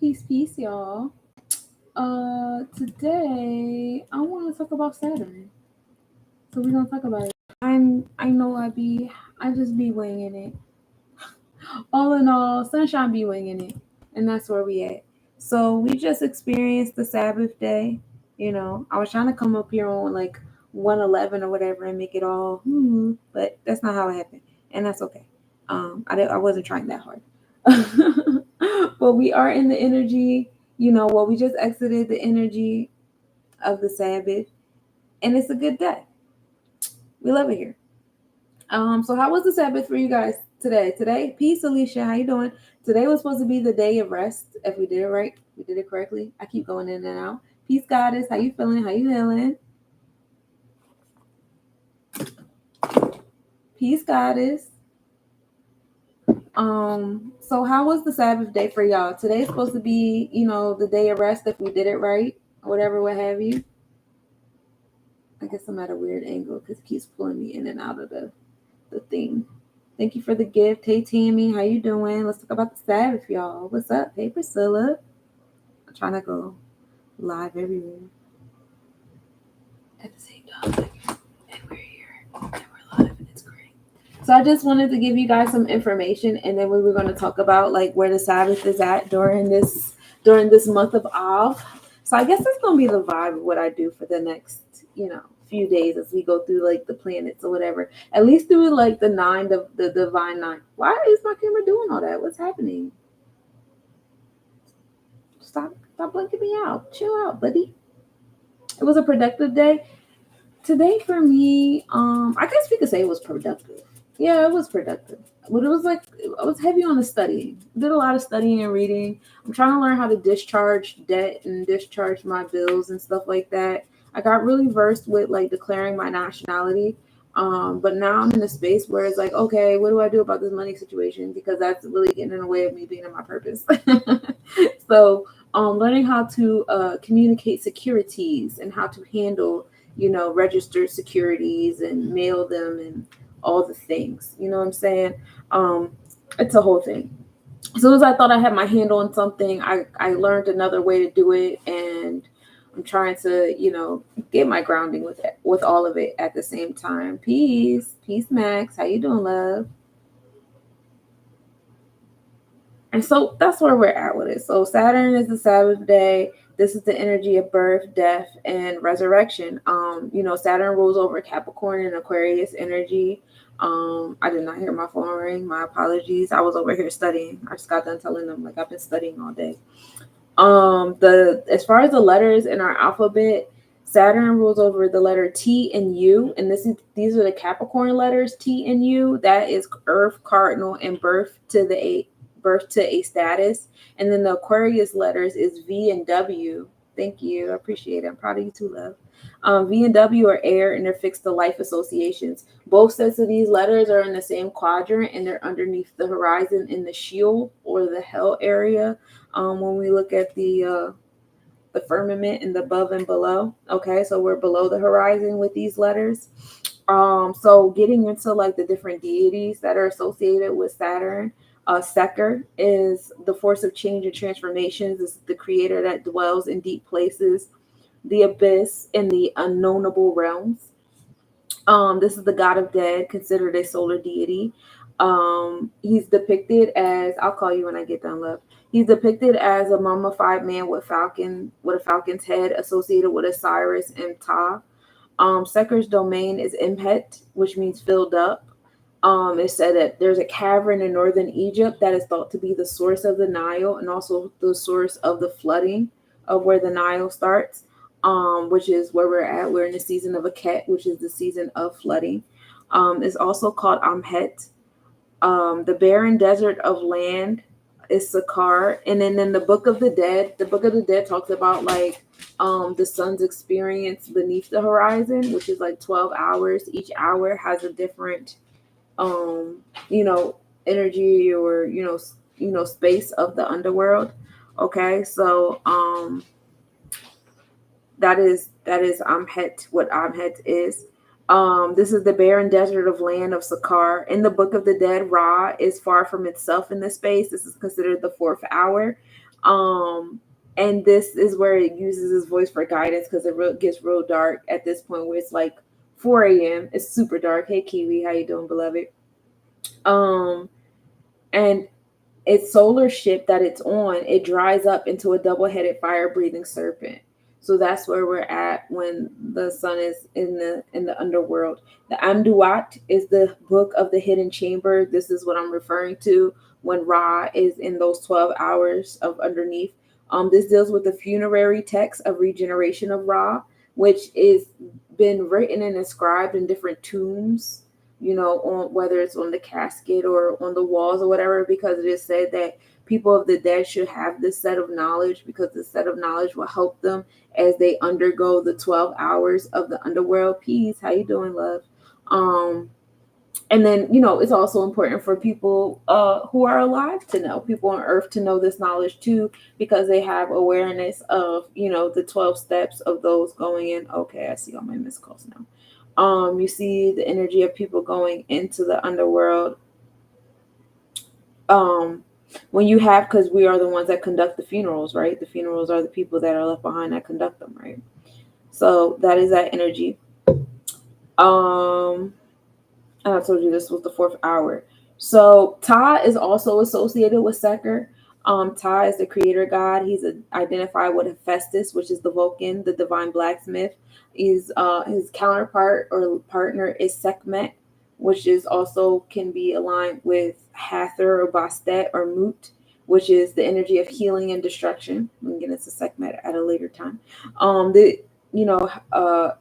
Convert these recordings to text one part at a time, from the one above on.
Peace, y'all. Today I want to talk about Saturn. So we're gonna talk about it. I know I just be winging it. All in all, Sunshine be winging it, and that's where we at. So we just experienced the Sabbath day. I was trying to come up here on like 111 or whatever and make it all, but that's not how it happened, and that's okay. I wasn't trying that hard. But we are in the energy. We just exited the energy of the Sabbath, and it's a good day. We love it here. So how was the Sabbath for you guys today? Today, peace, Alicia. How you doing? Today was supposed to be the day of rest. If we did it right, we did it correctly. I keep going in and out. Peace, goddess. How you feeling? How you feeling? Peace, goddess. So how was the Sabbath day for y'all? Today's supposed to be, the day of rest if we did it right, or whatever, what have you. I guess I'm at a weird angle because it keeps pulling me in and out of the thing. Thank you for the gift. Hey, Tammy, how you doing? Let's talk about the Sabbath, y'all. What's up? Hey, Priscilla. I'm trying to go live everywhere at the same time. And we're here. And we're live. And it's great. So I just wanted to give you guys some information, and then we were going to talk about like where the Sabbath is at during this month of Av. So I guess that's going to be the vibe of what I do for the next, few days as we go through like the planets or whatever. At least through like the divine nine. Why is my camera doing all that? What's happening? Stop blinking me out. Chill out, buddy. It was a productive day. Today for me, I guess we could say it was productive. Yeah, it was productive. But it was like I was heavy on the studying. Did a lot of studying and reading. I'm trying to learn how to discharge debt and discharge my bills and stuff like that. I got really versed with like declaring my nationality. But now I'm in a space where it's like, okay, what do I do about this money situation? Because that's really getting in the way of me being in my purpose. So learning how to communicate securities and how to handle, registered securities and mail them and all the things. You know what I'm saying? It's a whole thing. As soon as I thought I had my hand on something, I learned another way to do it, and I'm trying to, get my grounding with all of it at the same time. Peace, Max. How you doing, love? And so that's where we're at with it. So Saturn is the Sabbath day. This is the energy of birth, death, and resurrection. Saturn rules over Capricorn and Aquarius energy. I did not hear my phone ring. My apologies. I was over here studying. I just got done telling them like I've been studying all day. As far as the letters in our alphabet, Saturn rules over the letter T and U, and these are the Capricorn letters T and U. That is Earth, Cardinal, and birth to a status. And then the Aquarius letters is V and W. Thank you. I appreciate it. I'm proud of you too, love. V and W are air, and they're fixed to life associations. Both sets of these letters are in the same quadrant, and they're underneath the horizon in the Sheol or the hell area. When we look at the firmament and the above and below. Okay, so we're below the horizon with these letters. So getting into like the different deities that are associated with Saturn. Seker is the force of change and transformations. This is the creator that dwells in deep places, the abyss, and the unknownable realms. This is the god of dead, considered a solar deity. He's depicted as, I'll call you when I get done, love. He's depicted as a mummified man with a falcon's head associated with Osiris and Ptah. Seker's domain is Imhet, which means filled up. It said that there's a cavern in northern Egypt that is thought to be the source of the Nile and also the source of the flooding of where the Nile starts, which is where we're at. We're in the season of Aket, which is the season of flooding. It's also called Amhet. The barren desert of land is Sakar. And then in the Book of the Dead talks about like the sun's experience beneath the horizon, which is like 12 hours. Each hour has a different energy or space of the underworld. Okay, so that is Amhet, what Amhet is. This is the barren desert of land of Sakar. In the Book of the Dead, Ra is far from itself in this space. This is considered the fourth hour. And this is where it uses his voice for guidance, because it gets real dark at this point where it's like 4 a.m. It's super dark. Hey Kiwi, how you doing, beloved? And its solar ship that it's on, it dries up into a double-headed fire-breathing serpent. So that's where we're at when the sun is in the underworld. The Amduat is the book of the hidden chamber. This is what I'm referring to when Ra is in those 12 hours of underneath. This deals with the funerary text of regeneration of Ra, which is been written and inscribed in different tombs, on whether it's on the casket or on the walls or whatever, because it is said that people of the dead should have this set of knowledge, because this set of knowledge will help them as they undergo the 12 hours of the underworld. Peace. How you doing, love? And then, it's also important for people who are alive to know, people on earth to know this knowledge too, because they have awareness of, the 12 steps of those going in. Okay, I see all my missed calls now. You see the energy of people going into the underworld. When you have, because we are the ones that conduct the funerals, right? The funerals are the people that are left behind that conduct them, right? So that is that energy. And I told you this was the 4th hour. So Ta is also associated with Seker. Ta is the creator god. He's identified with Hephaestus, which is the Vulcan, the divine blacksmith. His counterpart or partner is Sekhmet, which is also can be aligned with Hathor or Bastet or Mut, which is the energy of healing and destruction. We can get into Sekhmet at a later time.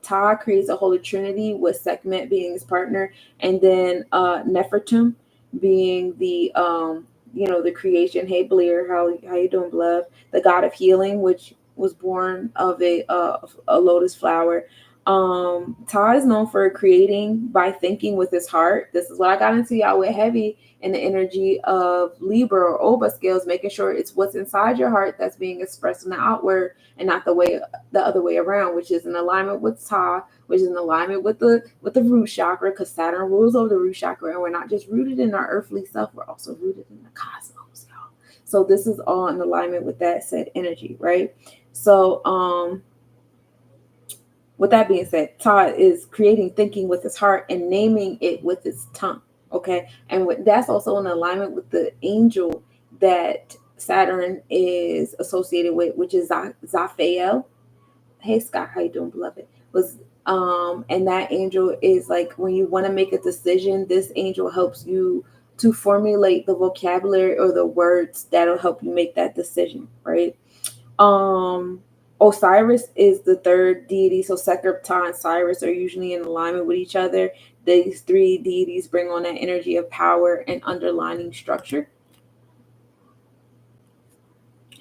Ta creates a holy trinity with Sekhmet being his partner, and then Nefertum being the the creation. Hey Blair, how you doing, love? The god of healing, which was born of a lotus flower. Ta is known for creating by thinking with his heart. This is what I got into y'all with heavy in the energy of Libra or Oba scales, making sure it's what's inside your heart that's being expressed in the outward, and not the other way around, which is in alignment with Ta, which is in alignment with the root chakra, because Saturn rules over the root chakra, and we're not just rooted in our earthly self, we're also rooted in the cosmos, y'all. So this is all in alignment with that said energy, right? So with that being said, Ta is creating thinking with his heart and naming it with his tongue. Okay. And that's also in alignment with the angel that Saturn is associated with, which is Zaphael. Hey Scott, how you doing, beloved? And that angel is like, when you want to make a decision, this angel helps you to formulate the vocabulary or the words that'll help you make that decision, right? Osiris is the third deity. So Seker, Ptah, and Cyrus are usually in alignment with each other. These 3 deities bring on that energy of power and underlining structure.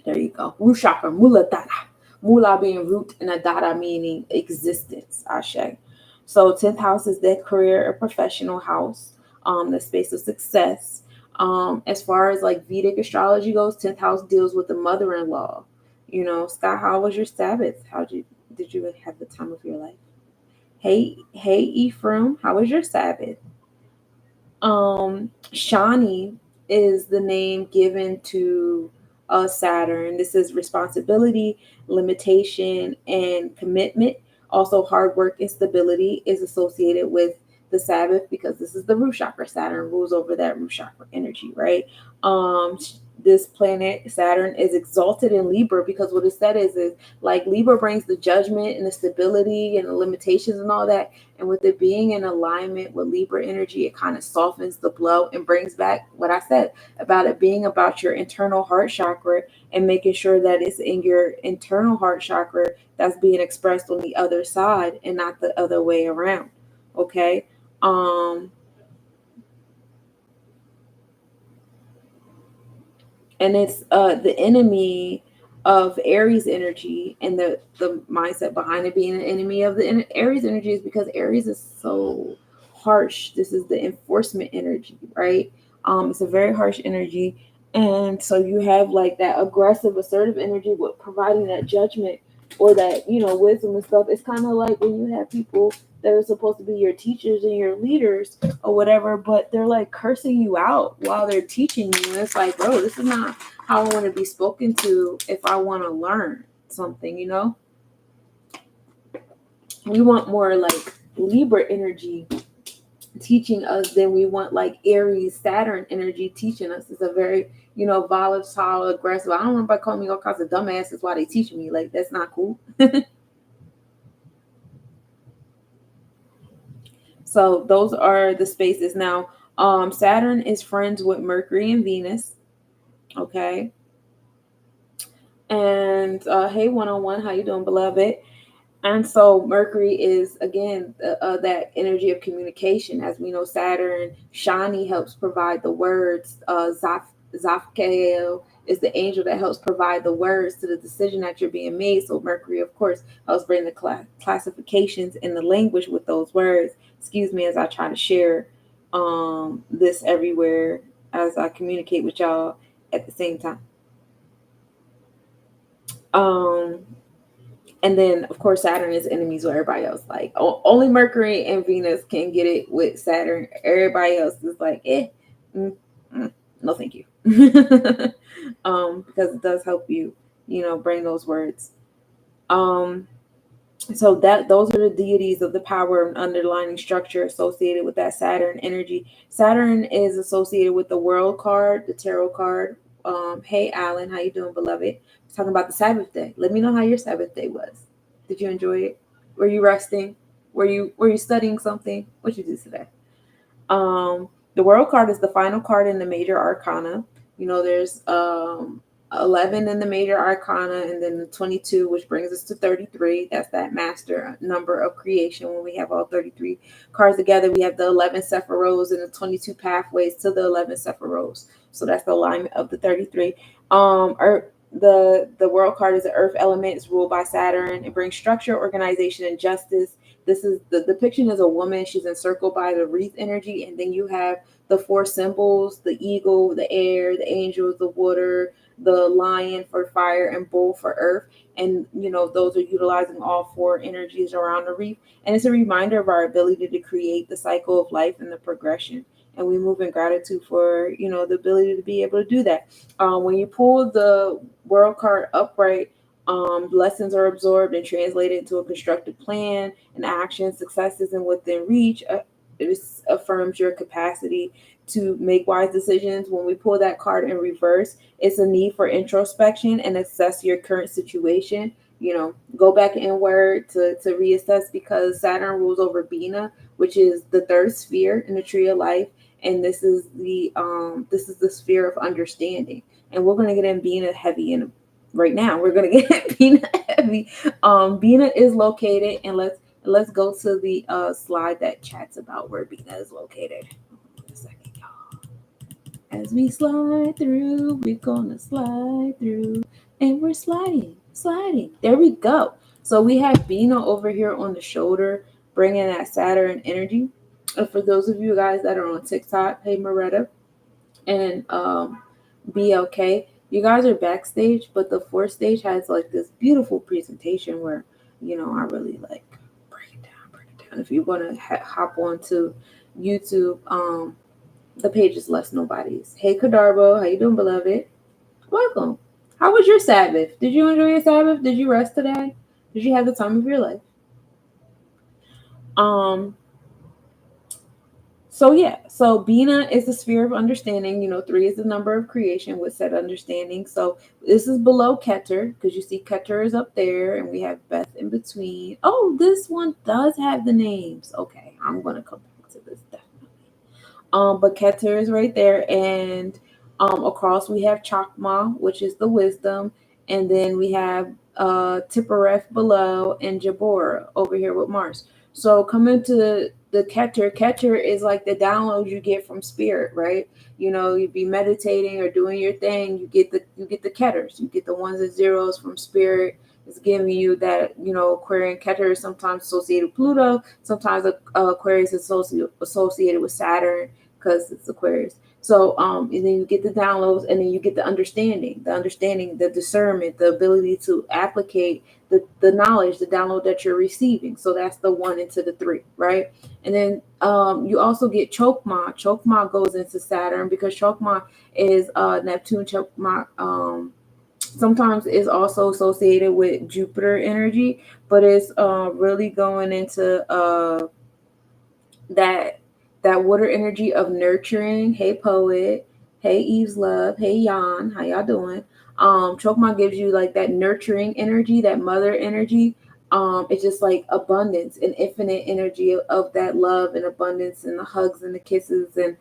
There you go. Root chakra, Mula Dada. Mula being root and Adada meaning existence. Ashe. So 10th house is their career or professional house, the space of success. As far as like Vedic astrology goes, 10th house deals with the mother-in-law. Scott, how was your Sabbath? Did you have the time of your life? Hey, Ephraim, how was your Sabbath? Shani is the name given to Saturn. This is responsibility, limitation, and commitment. Also, hard work and stability is associated with the Sabbath, because this is the root chakra. Saturn rules over that root chakra energy, right? This planet Saturn is exalted in Libra, because what it said is like Libra brings the judgment and the stability and the limitations and all that. And with it being in alignment with Libra energy, it kind of softens the blow and brings back what I said about it being about your internal heart chakra, and making sure that it's in your internal heart chakra that's being expressed on the other side and not the other way around. Okay. And it's the enemy of Aries energy, and the mindset behind it being an enemy of the Aries energy is because Aries is so harsh. This is the enforcement energy, right? It's a very harsh energy, and so you have like that aggressive, assertive energy with providing that judgment or that wisdom and stuff. It's kind of like when you have people that are supposed to be your teachers and your leaders or whatever, but they're like cursing you out while they're teaching you. And it's like, bro, this is not how I want to be spoken to if I want to learn something, you know? We want more like Libra energy teaching us than we want like Aries, Saturn energy teaching us. It's a very, you know, volatile, aggressive. I don't want anybody calling me all kinds of dumbasses while they teaching me. Like, that's not cool. So those are the spaces. Now, Saturn is friends with Mercury and Venus. Okay. And hey, one-on-one, how you doing, beloved? And so Mercury is, again, that energy of communication. As we know, Saturn, Shani helps provide the words. Zafkael is the angel that helps provide the words to the decision that you're being made. So Mercury, of course, helps bring the classifications in the language with those words. Excuse me as I try to share this everywhere as I communicate with y'all at the same time. And then, of course, Saturn is enemies with everybody else. Like, only Mercury and Venus can get it with Saturn. Everybody else is like, no, thank you. Because it does help you, you know, bring those words. So those are the deities of the power and underlying structure associated with that Saturn energy. Saturn is associated with the World card, the Tarot card. Hey, Alan, how you doing, beloved? Talking about the Sabbath day. Let me know how your Sabbath day was. Did you enjoy it? Were you resting? Were you studying something? What you do today? The World card is the final card in the major arcana. You know, there's 11 in the major arcana, and then 22, which brings us to 33. That's that master number of creation. When we have all 33 cards together, we have the 11 Sephiroths and the 22 pathways to the 11 Sephiroths. So that's the alignment of the 33. The World card is the earth element. It's ruled by Saturn. It brings structure, organization, and justice. This is the depiction is a woman. She's encircled by the wreath energy, and then you have the four symbols: the eagle, the air, the angels, the water, the lion for fire, and bull for earth. And you know, those are utilizing all four energies around the wreath. And it's a reminder of our ability to create the cycle of life and the progression. And we move in gratitude for, you know, the ability to be able to do that. When you pull the World card upright, lessons are absorbed and translated into a constructive plan and action. Successes and within reach. It affirms your capacity to make wise decisions. When we pull that card in reverse, it's a need for introspection and assess your current situation. You know, go back inward to reassess, because Saturn rules over Bina, which is the third sphere in the tree of life, and this is the sphere of understanding. And we're going to get in Bina heavy in right now. We're going to get Bina heavy. Bina is located, and let's go to the slide that chats about where Bina is located. A second, y'all. As we slide through, we're gonna slide through, and we're sliding. There we go. So we have Bina over here on the shoulder, bringing that Saturn energy. And for those of you guys that are on TikTok, hey Moretta and BLK, you guys are backstage, but the fourth stage has like this beautiful presentation where, you know, I really like break it down. If you want to hop on to YouTube, the page is lesnobodies. Hey Kadarbo, how you doing, beloved? Welcome. How was your Sabbath? Did you enjoy your Sabbath? Did you rest today? Did you have the time of your life? So Bina is the sphere of understanding. You know, 3 is the number of creation with said understanding. So this is below Keter, because you see Keter is up there, and we have Beth in between. Oh, this one does have the names. Okay, I'm gonna come back to this definitely. But Keter is right there, and across we have Chakma, which is the wisdom, and then we have Tippereth below, and Jabora over here with Mars. So coming to the Keter is like the download you get from spirit, right? You know, you'd be meditating or doing your thing, you get the Keters, you get the ones and zeros from spirit. It's giving you that, you know, Aquarian Keter is sometimes associated with Pluto, sometimes Aquarius is associated with Saturn, because it's Aquarius. So and then you get the downloads, and then you get the understanding, the discernment, the ability to applicate the knowledge, the download that you're receiving. So that's the 1 into the 3, right? And then you also get Chokma. Chokma goes into Saturn, because Chokma is Neptune. Chokma sometimes is also associated with Jupiter energy, but it's really going into that water energy of nurturing. Hey poet, hey Eve's love, hey Yan, how y'all doing? Chokma gives you like that nurturing energy, that mother energy. It's just like abundance and infinite energy of that love and abundance, and the hugs and the kisses, and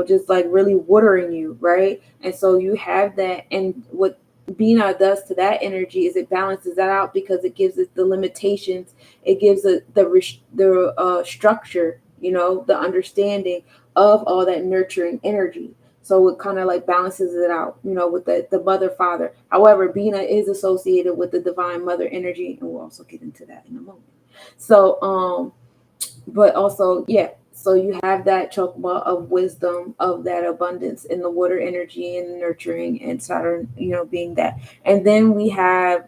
just like really watering you, right? And so you have that, and what Bina does to that energy is it balances that out, because it gives it the limitations, it gives it the structure, the understanding of all that nurturing energy. So it kind of like balances it out, with the mother father. However, Bina is associated with the divine mother energy, and we'll also get into that in a moment. So but also, yeah, so you have that chokma of wisdom, of that abundance in the water energy and nurturing, and Saturn, being that. And then we have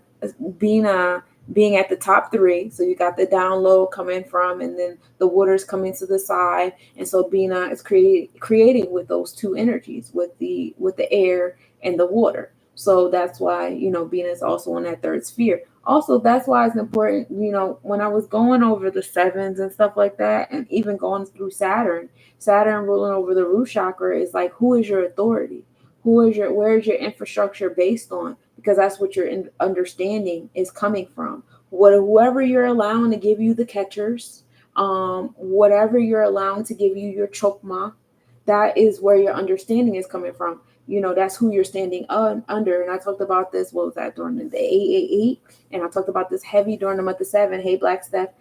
Bina being at the top 3. So you got the download coming from, and then the water's coming to the side. And so Bina is creating with those 2 energies, with the air and the water. So that's why, Bina is also on that 3rd sphere. Also, that's why it's important, when I was going over the 7s and stuff like that, and even going through Saturn ruling over the root chakra, is like, who is your authority? Where is your infrastructure based on? Because that's what your understanding is coming from. Whoever you're allowing to give you the catchers, whatever you're allowing to give you your chokma, that is where your understanding is coming from. That's who you're standing under. And I talked about this, what was that, during the 888, and I talked about this heavy during the month of 7. Hey, Black Steph,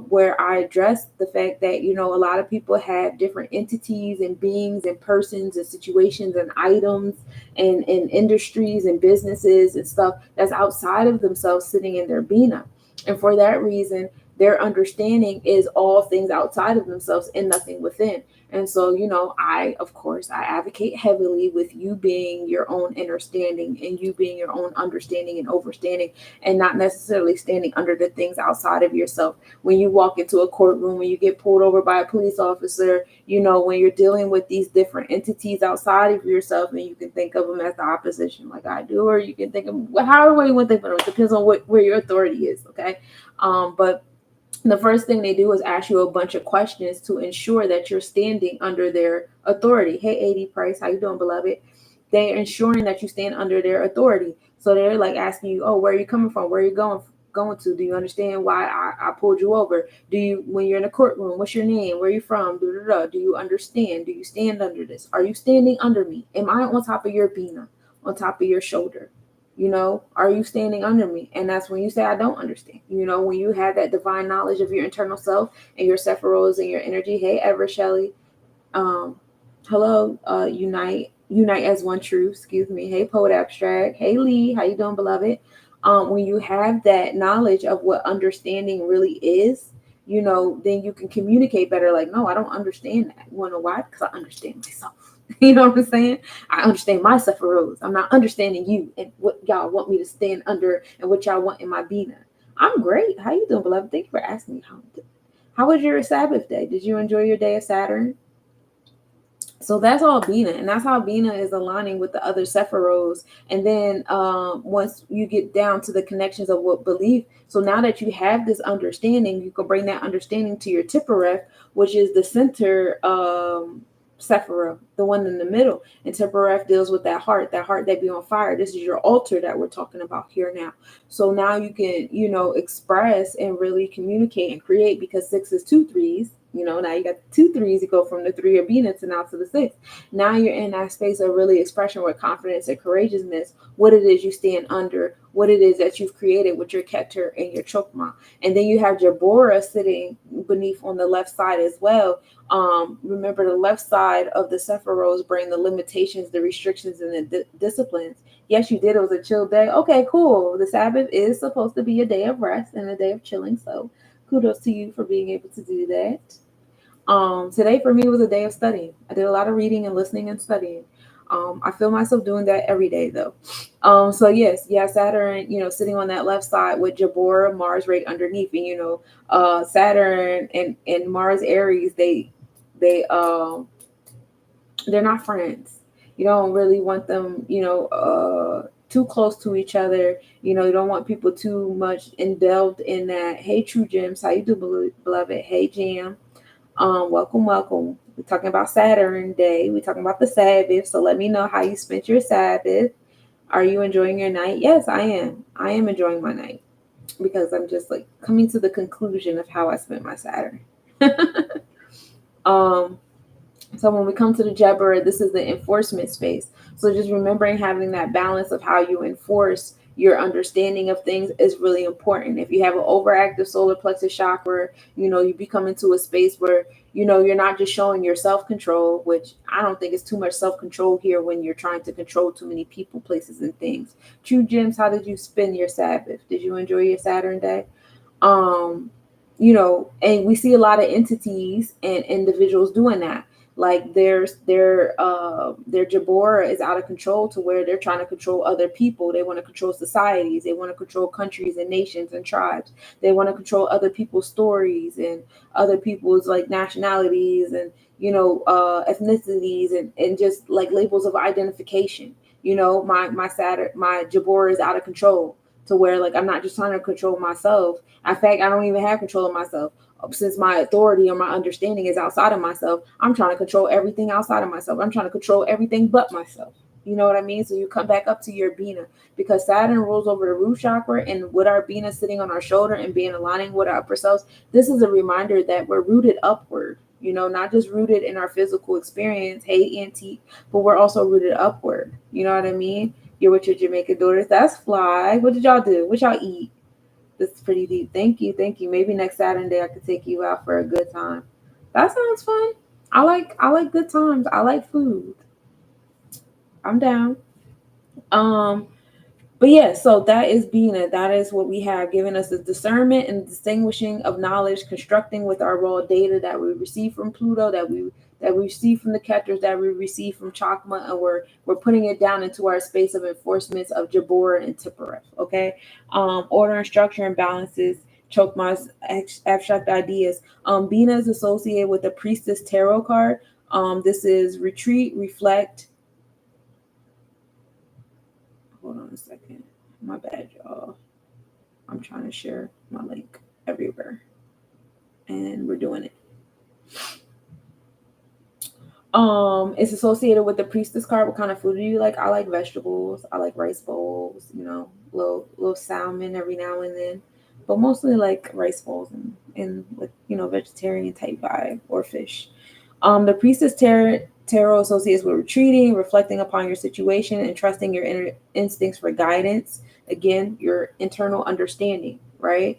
where I addressed the fact that a lot of people have different entities and beings and persons and situations and items and industries and businesses and stuff that's outside of themselves sitting in their Bina. And for that reason, their understanding is all things outside of themselves and nothing within. And so, of course, I advocate heavily with you being your own understanding, and you being your own understanding and overstanding, and not necessarily standing under the things outside of yourself. When you walk into a courtroom, when you get pulled over by a police officer, when you're dealing with these different entities outside of yourself, and you can think of them as the opposition, like I do, or you can think of however you want to think of them. It depends on where your authority is, okay? But the first thing they do is ask you a bunch of questions to ensure that you're standing under their authority. Hey, AD Price, how you doing, beloved? They're ensuring that you stand under their authority. So they're like asking you, oh, where are you coming from? Where are you going to? Do you understand why I pulled you over? When you're in a courtroom, what's your name? Where are you from? Do you understand? Do you stand under this? Are you standing under me? Am I on top of your Bina, on top of your shoulder? Are you standing under me? And that's when you say, I don't understand. When you have that divine knowledge of your internal self and your Sephiroths and your energy. Hey, Ever Shelley. Hello, Unite as One Truth. Excuse me. Hey, Poet Abstract. Hey, Lee. How you doing, beloved? When you have that knowledge of what understanding really is, then you can communicate better. Like, no, I don't understand that. You want to know why? Because I understand myself. You know what I'm saying? I understand myself arose. I'm not understanding you and what y'all want me to stand under and what y'all want in my Bina. I'm great. How you doing, beloved? Thank you for asking me. How was your Sabbath day? Did you enjoy your day of Saturn? So that's all Bina, and that's how Bina is aligning with the other Sephiroths. And then once you get down to the connections of what belief, so now that you have this understanding, you can bring that understanding to your Tiphareth, which is the center Sephiroth, the one in the middle. And Tiphareth deals with that heart that be on fire. This is your altar that we're talking about here now. So now you can, express and really communicate and create, because 6 is 2 3s. Now you got 2 3s. You go from the 3 of Bina to now to the 6. Now you're in that space of really expression with confidence and courageousness, what it is you stand under, what it is that you've created with your Keter and your Chokma. And then you have Jabora sitting beneath on the left side as well. Remember, the left side of the Sephiroths bring the limitations, the restrictions, and the disciplines. Yes, you did. It was a chill day. Okay, cool. The Sabbath is supposed to be a day of rest and a day of chilling. So kudos to you for being able to do that. Today for me was a day of studying. I did a lot of reading and listening and studying. I feel myself doing that every day though. So yes, yeah, Saturn, sitting on that left side with Jabora, Mars right underneath, and Saturn and Mars Aries, they they're not friends. You don't really want them, too close to each other. You don't want people too much indulged in that. Hey, True Gems, how you do, beloved? Hey, Jam. Welcome, welcome. We're talking about Saturn Day. We're talking about the Sabbath. So let me know how you spent your Sabbath. Are you enjoying your night? Yes, I am. I am enjoying my night because I'm just like coming to the conclusion of how I spent my Saturn. um, so when we come to the Jabber, this is the enforcement space. So just remembering having that balance of how you enforce your understanding of things is really important. If you have an overactive solar plexus chakra, you become into a space where, you're not just showing your self-control, which I don't think is too much self-control here when you're trying to control too many people, places, and things. True Gems, how did you spend your Sabbath? Did you enjoy your Saturn day? um and we see a lot of entities and individuals doing that. Like their Jabora is out of control to where they're trying to control other people. They want to control societies, they want to control countries and nations and tribes. They want to control other people's stories and other people's like nationalities and ethnicities and just like labels of identification. My Jabora is out of control to where like I'm not just trying to control myself. In fact, I don't even have control of myself. Since my authority or my understanding is outside of myself, I'm trying to control everything outside of myself. I'm trying to control everything but myself. You know what I mean? So you come back up to your Bina because Saturn rules over the root chakra, and with our Bina sitting on our shoulder and being aligning with our upper selves, this is a reminder that we're rooted upward. Not just rooted in our physical experience, hey, antique, but we're also rooted upward. You know what I mean? You're with your Jamaican daughters. That's fly. What did y'all do? What y'all eat? This is pretty deep. Thank you. Thank you. Maybe next Saturday I could take you out for a good time. That sounds fun. I like good times. I like food. I'm down. Um, but yeah, so that is Bina. That is what we have given us the discernment and distinguishing of knowledge, constructing with our raw data that we receive from Pluto, that we receive from the Ketchers, that we receive from Chakma, and we're putting it down into our space of enforcements of Jabora and Tippereth. Okay, order and structure and balances. Chokma's abstract ideas. Bina is associated with the Priestess Tarot card. This is retreat, reflect. Hold on a second. My bad, y'all. I'm trying to share my link everywhere. And we're doing it. It's associated with the priestess card. What kind of food do you like? I like vegetables. I like rice bowls, little salmon every now and then. But mostly like rice bowls and with, vegetarian type vibe or fish. The priestess tarot associates with retreating, reflecting upon your situation, and trusting your inner instincts for guidance. Again, your internal understanding, right?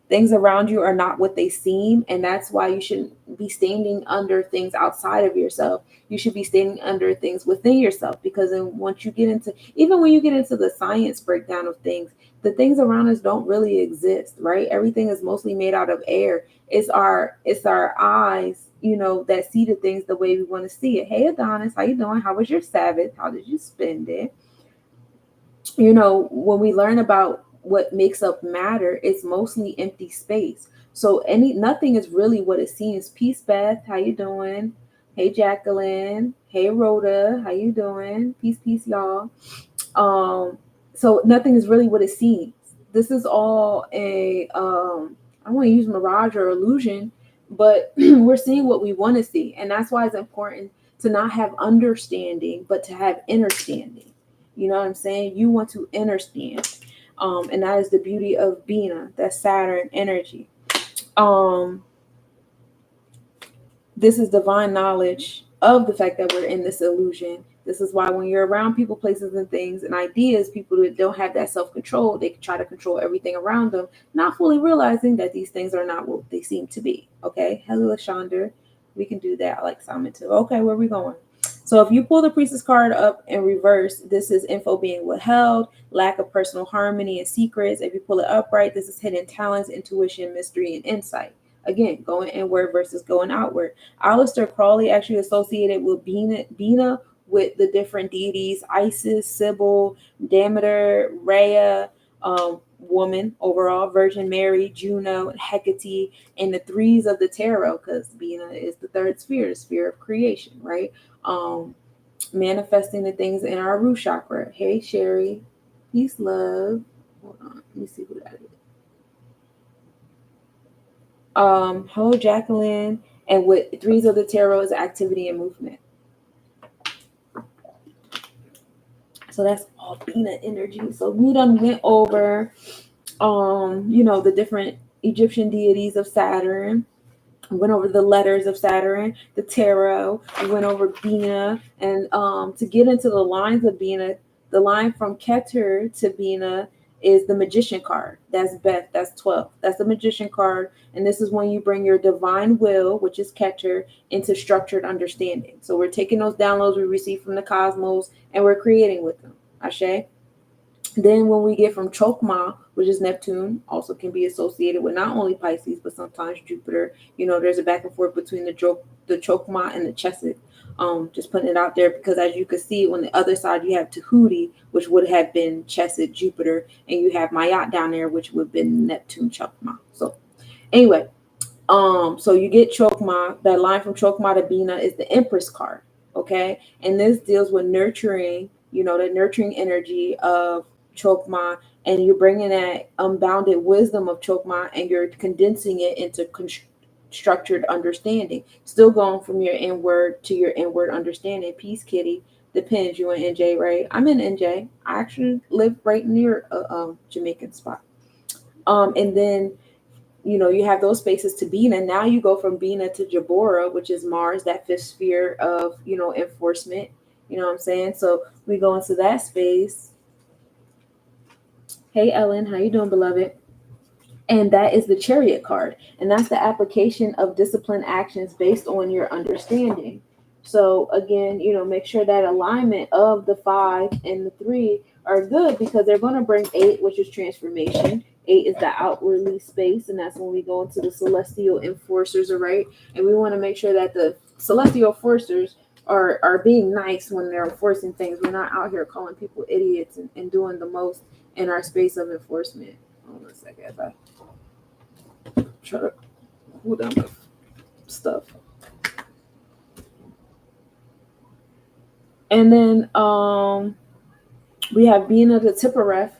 Things around you are not what they seem, and that's why you shouldn't be standing under things outside of yourself. You should be standing under things within yourself, because then once you get into, even when you get into the science breakdown of things, the things around us don't really exist, right? Everything is mostly made out of air. It's our eyes, that see the things the way we want to see it. Hey Adonis, how you doing? How was your Sabbath? How did you spend it? When we learn about what makes up matter, it's mostly empty space. So nothing is really what it seems. Peace, Beth, how you doing? Hey Jacqueline, hey Rhoda, how you doing? Peace, y'all. So nothing is really what it seems. This is all I don't want to use mirage or illusion, but we're seeing what we want to see. And that's why it's important to not have understanding, but to have understanding. You know what I'm saying? You want to understand. And that is the beauty of Bina, that Saturn energy. This is divine knowledge of the fact that we're in this illusion. This is why when you're around people, places, and things and ideas, people that don't have that self-control, they try to control everything around them, not fully realizing that these things are not what they seem to be. Okay. Hello, Chandra. We can do that. I like Simon too. Okay, where are we going? So if you pull the priestess card up in reverse, this is info being withheld, lack of personal harmony and secrets. If you pull it upright, this is hidden talents, intuition, mystery, and insight. Again, going inward versus going outward. Aleister Crowley actually associated with Bina with the different deities: Isis, Sybil, Demeter, Rhea, woman overall, Virgin Mary, Juno, and Hecate, and the threes of the tarot, because Bina is the third sphere, the sphere of creation, right? Manifesting the things in our root chakra. Hey, Sherry. Peace, love. Hold on. Let me see who that is. Hello, Jacqueline. And with threes of the tarot is activity and movement. So that's all Bina energy. So we done went over, the different Egyptian deities of Saturn. We went over the letters of Saturn, the tarot. We went over Bina, and to get into the lines of Bina, the line from Keter to Bina is the Magician card. That's Beth. That's 12. That's the Magician card, and this is when you bring your divine will, which is Keter, into structured understanding. So we're taking those downloads we receive from the cosmos, and we're creating with them. Ashe. Then when we get from Chokmah, which is Neptune, also can be associated with not only Pisces, but sometimes Jupiter. There's a back and forth between the Chokmah and the Chesed. Just putting it out there, because as you can see on the other side, you have Tahuti, which would have been Chesed, Jupiter, and you have Mayat down there, which would have been Neptune, Chokmah. So anyway, so you get Chokmah. That line from Chokmah to Bina is the Empress card, okay? And this deals with nurturing, the nurturing energy of Chokmah, and you're bringing that unbounded wisdom of Chokmah, and you're condensing it into structured understanding. Still going from your inward to your inward understanding. Peace, Kitty. Depends. You in NJ, right? I'm in NJ. I actually live right near a Jamaican spot. And then you have those spaces to Bina. Now you go from Bina to Jabora, which is Mars, that fifth sphere of enforcement. You know what I'm saying? So we go into that space. Hey, Ellen, how you doing, beloved? And that is the Chariot card. And that's the application of discipline actions based on your understanding. So again, make sure that alignment of the 5 and the 3 are good, because they're going to bring 8, which is transformation. 8 is the outwardly space, and that's when we go into the celestial enforcers, all right? And we want to make sure that the celestial enforcers are being nice when they're enforcing things. We're not out here calling people idiots and doing the most in our space of enforcement. Hold on a second. If I try to hold down my stuff. And then we have Bina the Tippereth,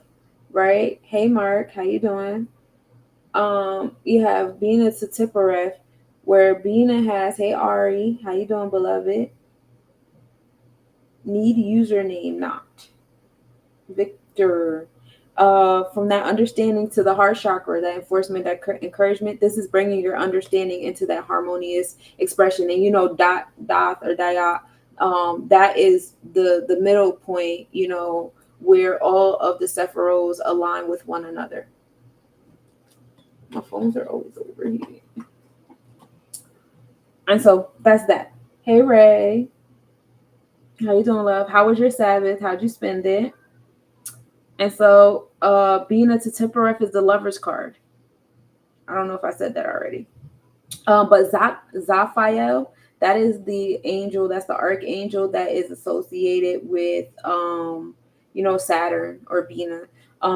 right? Hey, Mark, how you doing? You have Bina to Tippereth, where Bina has, hey, Ari, how you doing, beloved? Need username not. Victor. From that understanding to the heart chakra, that enforcement, that encouragement, this is bringing your understanding into that harmonious expression. And Doth or Dayat, that is the middle point, where all of the Sephiros align with one another. My phones are always overheating. And so that's that. Hey, Ray. How you doing, love? How was your Sabbath? How'd you spend it? And so Bina to Tippereth is the Lover's card. I don't know if I said that already. But Zaphael, that is the angel, that's the archangel that is associated with, Saturn or Bina.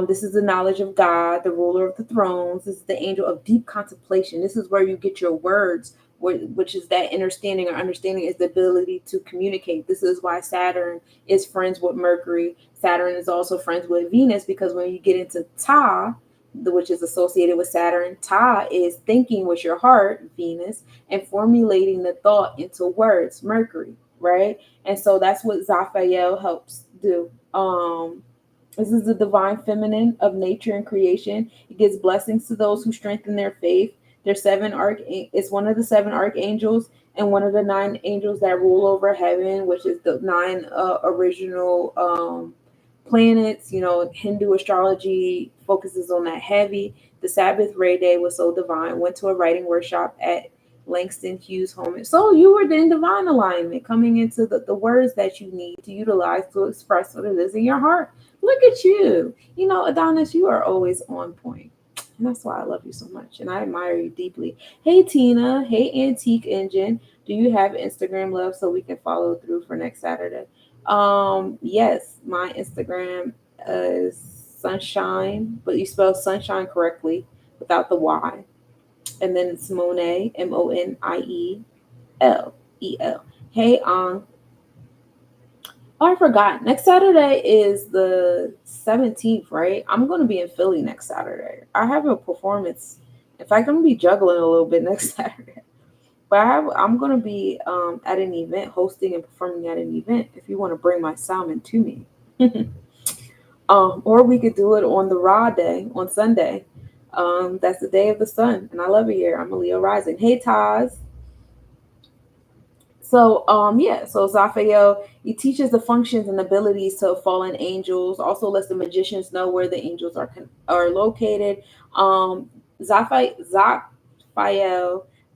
This is the knowledge of God, the ruler of the thrones. This is the angel of deep contemplation. This is where you get your words, which is that understanding, or understanding is the ability to communicate. This is why Saturn is friends with Mercury. Saturn is also friends with Venus, because when you get into Ta, which is associated with Saturn, Ta is thinking with your heart, Venus, and formulating the thought into words, Mercury, right? And so that's what Zaphael helps do. This is the divine feminine of nature and creation. It gives blessings to those who strengthen their faith. It's one of the 7 archangels and one of the 9 angels that rule over heaven, which is the 9 original planets. Hindu astrology focuses on that heavy. The Sabbath Ray Day was so divine. Went to a writing workshop at Langston Hughes home. So you were in divine alignment, coming into the words that you need to utilize to express what it is in your heart. Look at you. Adonis, you are always on point. And that's why I love you so much. And I admire you deeply. Hey, Tina. Hey, Antique Engine. Do you have Instagram, love, so we can follow through for next Saturday? Yes, my Instagram is Sunshine, but you spell Sunshine correctly without the Y. And then it's Monie, Monielel. Hey, oh, I forgot. Next Saturday is the 17th, right? I'm going to be in Philly next Saturday. I have a performance. In fact, I'm going to be juggling a little bit next Saturday. But I'm going to be at an event, hosting and performing at an event if you want to bring my salmon to me. Or we could do it on the raw day, on Sunday. That's the day of the sun. And I love it here. I'm a Leo rising. Hey, Taz. So Zaphael, he teaches the functions and abilities to fallen angels, also lets the magicians know where the angels are located. Zaphael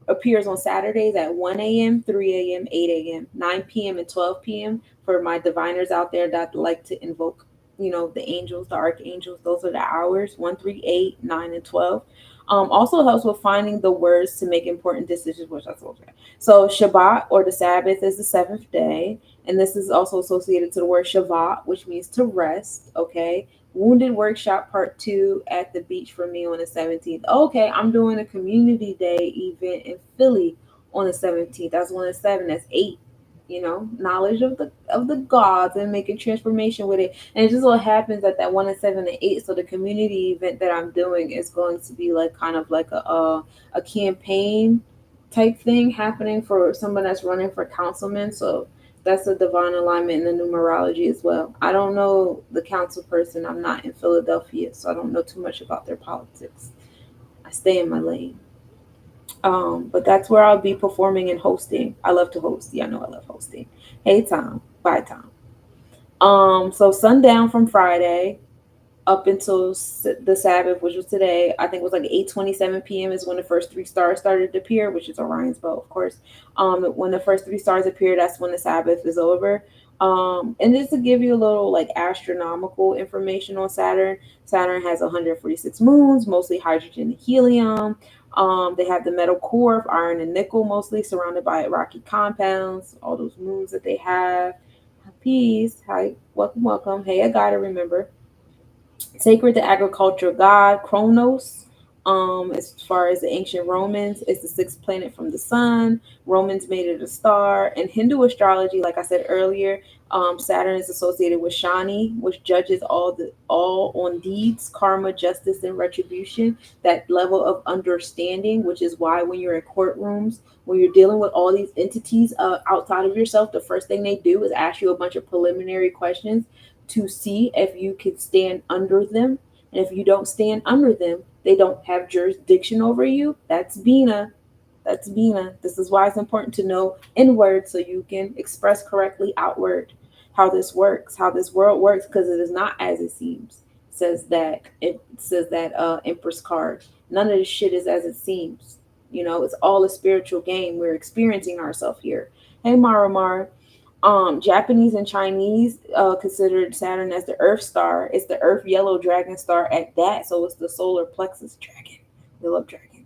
appears on Saturdays at 1 a.m., 3 a.m., 8 a.m., 9 p.m., and 12 p.m. for my diviners out there that like to invoke, the angels, the archangels. Those are the hours, 1, 3, 8, 9, and 12. Also helps with finding the words to make important decisions, which I told you. So Shabbat or the Sabbath is the seventh day, and this is also associated to the word Shabbat, which means to rest. Okay. Wounded Workshop Part 2 at the beach for me on the 17th. Okay, I'm doing a community day event in Philly on the 17th. That's 1 and 7. That's 8. Knowledge of the gods and making transformation with it. And it just so happens that 1 and 7 and 8. So the community event that I'm doing is going to be like kind of like a campaign type thing happening for someone that's running for councilman. So that's a divine alignment in the numerology as well. I don't know the council person. I'm not in Philadelphia, so I don't know too much about their politics. I stay in my lane. But that's where I'll be performing and hosting. I love to host. Yeah, I know I love hosting. Hey, Tom. Bye, Tom. So sundown from Friday up until the Sabbath, which was today. I think it was like 8:27 p.m. is when the first three stars started to appear, which is Orion's belt, of course. When the first three stars appear, that's when the Sabbath is over. And just to give you a little like astronomical information on Saturn, Saturn has 146 moons, mostly hydrogen and helium. They have the metal core of iron and nickel, mostly surrounded by rocky compounds. All those moons that they have. Peace. Hi, welcome, welcome. Hey, I gotta remember. Sacred to agricultural god Kronos. As far as the ancient Romans, it's the sixth planet from the sun. Romans made it a star. In Hindu astrology, like I said earlier, Saturn is associated with Shani, which judges all on deeds, karma, justice, and retribution. That level of understanding, which is why when you're in courtrooms, when you're dealing with all these entities outside of yourself, the first thing they do is ask you a bunch of preliminary questions to see if you can stand under them. And if you don't stand under them, they don't have jurisdiction over you. That's Bina. That's Bina. This is why it's important to know inward so you can express correctly outward how this works, how this world works, because it is not as it seems. It says that Empress card. None of this shit is as it seems. It's all a spiritual game. We're experiencing ourselves here. Hey, Maramar. Japanese and Chinese considered Saturn as the Earth star. It's the Earth yellow dragon star at that, so it's the solar plexus dragon. We love dragon.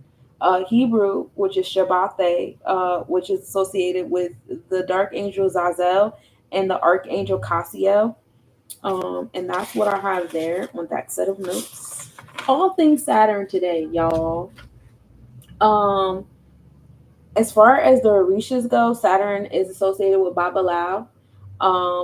Hebrew, which is Shabbat, which is associated with the dark angel Zazel and the archangel Cassiel. And that's what I have there on that set of notes. All things Saturn today, y'all. Um, as far as the Orishas go, Saturn is associated with Babalao.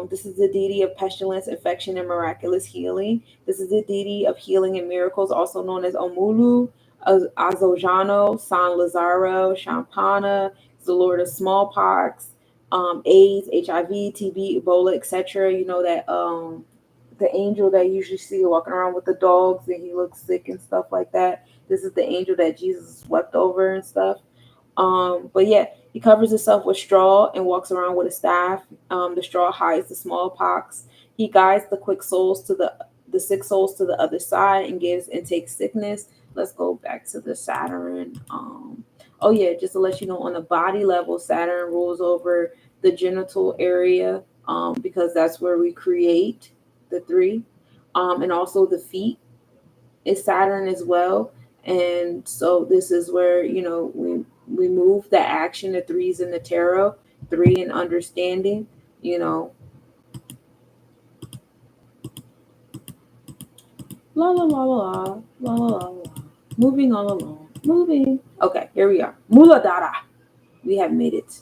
This is the deity of pestilence, infection, and miraculous healing. This is the deity of healing and miracles, also known as Omulu, Azojano, San Lazaro, Champana. It's the lord of smallpox, AIDS, HIV, TB, Ebola, etc. You know that the angel that you usually see walking around with the dogs and he looks sick and stuff like that. This is the angel that Jesus wept over and stuff. But yeah, he covers himself with straw and walks around with a staff. The straw hides the smallpox. He guides the sick souls to the other side and gives and takes sickness. Let's go back to the Saturn. Oh yeah, just to let you know, on the body level, Saturn rules over the genital area, because that's where we create the three, and also the feet is Saturn as well. And so this is where, we move the action, the threes in the tarot, three in understanding, la la la la la la la la, moving all along, moving. Okay, here we are. Muladhara. We have made it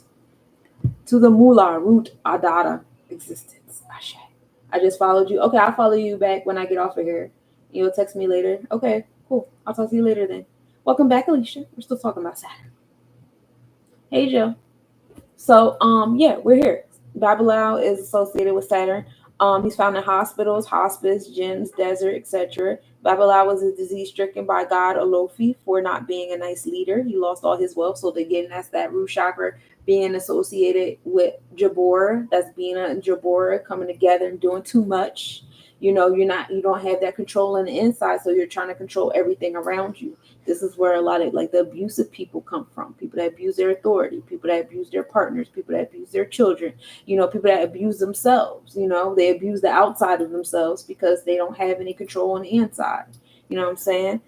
to the Mula root Adara existence. Ashe. I just followed you. Okay, I'll follow you back when I get off of here. You'll text me later. Okay, cool. I'll talk to you later then. Welcome back, Alicia. We're still talking about Saturn. Hey, Joe. So, yeah, we're here. Babalao is associated with Saturn. He's found in hospitals, hospice, gyms, desert, etc. Babalao was a disease stricken by God Olofi for not being a nice leader. He lost all his wealth. So again, that's that root chakra being associated with Jabora. That's being a Jabora coming together and doing too much. You don't have that control on the inside, so you're trying to control everything around you. This is where a lot of like the abusive people come from. People that abuse their authority, people that abuse their partners, people that abuse their children, people that abuse themselves. They abuse the outside of themselves because they don't have any control on the inside. You know what I'm saying?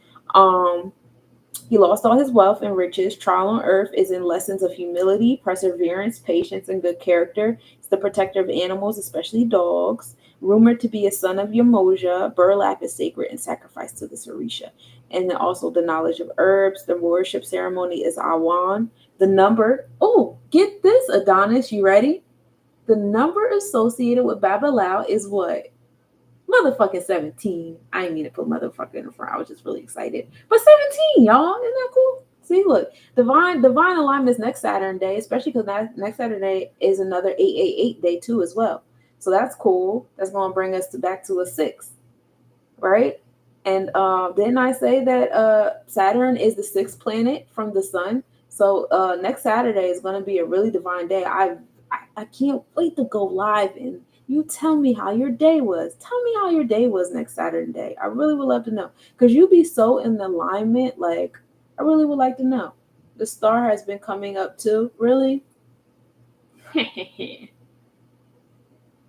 He lost all his wealth and riches. Trial on earth is in lessons of humility, perseverance, patience, and good character. It's the protector of animals, especially dogs. Rumored to be a son of Yamoja, burlap is sacred and sacrificed to the Sarisha. And then also the knowledge of herbs. The worship ceremony is Awan. The number, get this, Adonis, you ready? The number associated with Babalao is what? Motherfucking 17. I didn't mean to put motherfucker in the front. I was just really excited. But 17, y'all. Isn't that cool? See, look, divine alignment is next Saturn day, especially because next Saturday is another 888 day too as well. So that's cool. That's going to bring us back to a 6, right? And didn't I say that Saturn is the 6th planet from the sun? So next Saturday is going to be a really divine day. I can't wait to go live and you tell me how your day was. Tell me how your day was next Saturday. I really would love to know because you be so in alignment. Like, I really would like to know. The star has been coming up too. Really?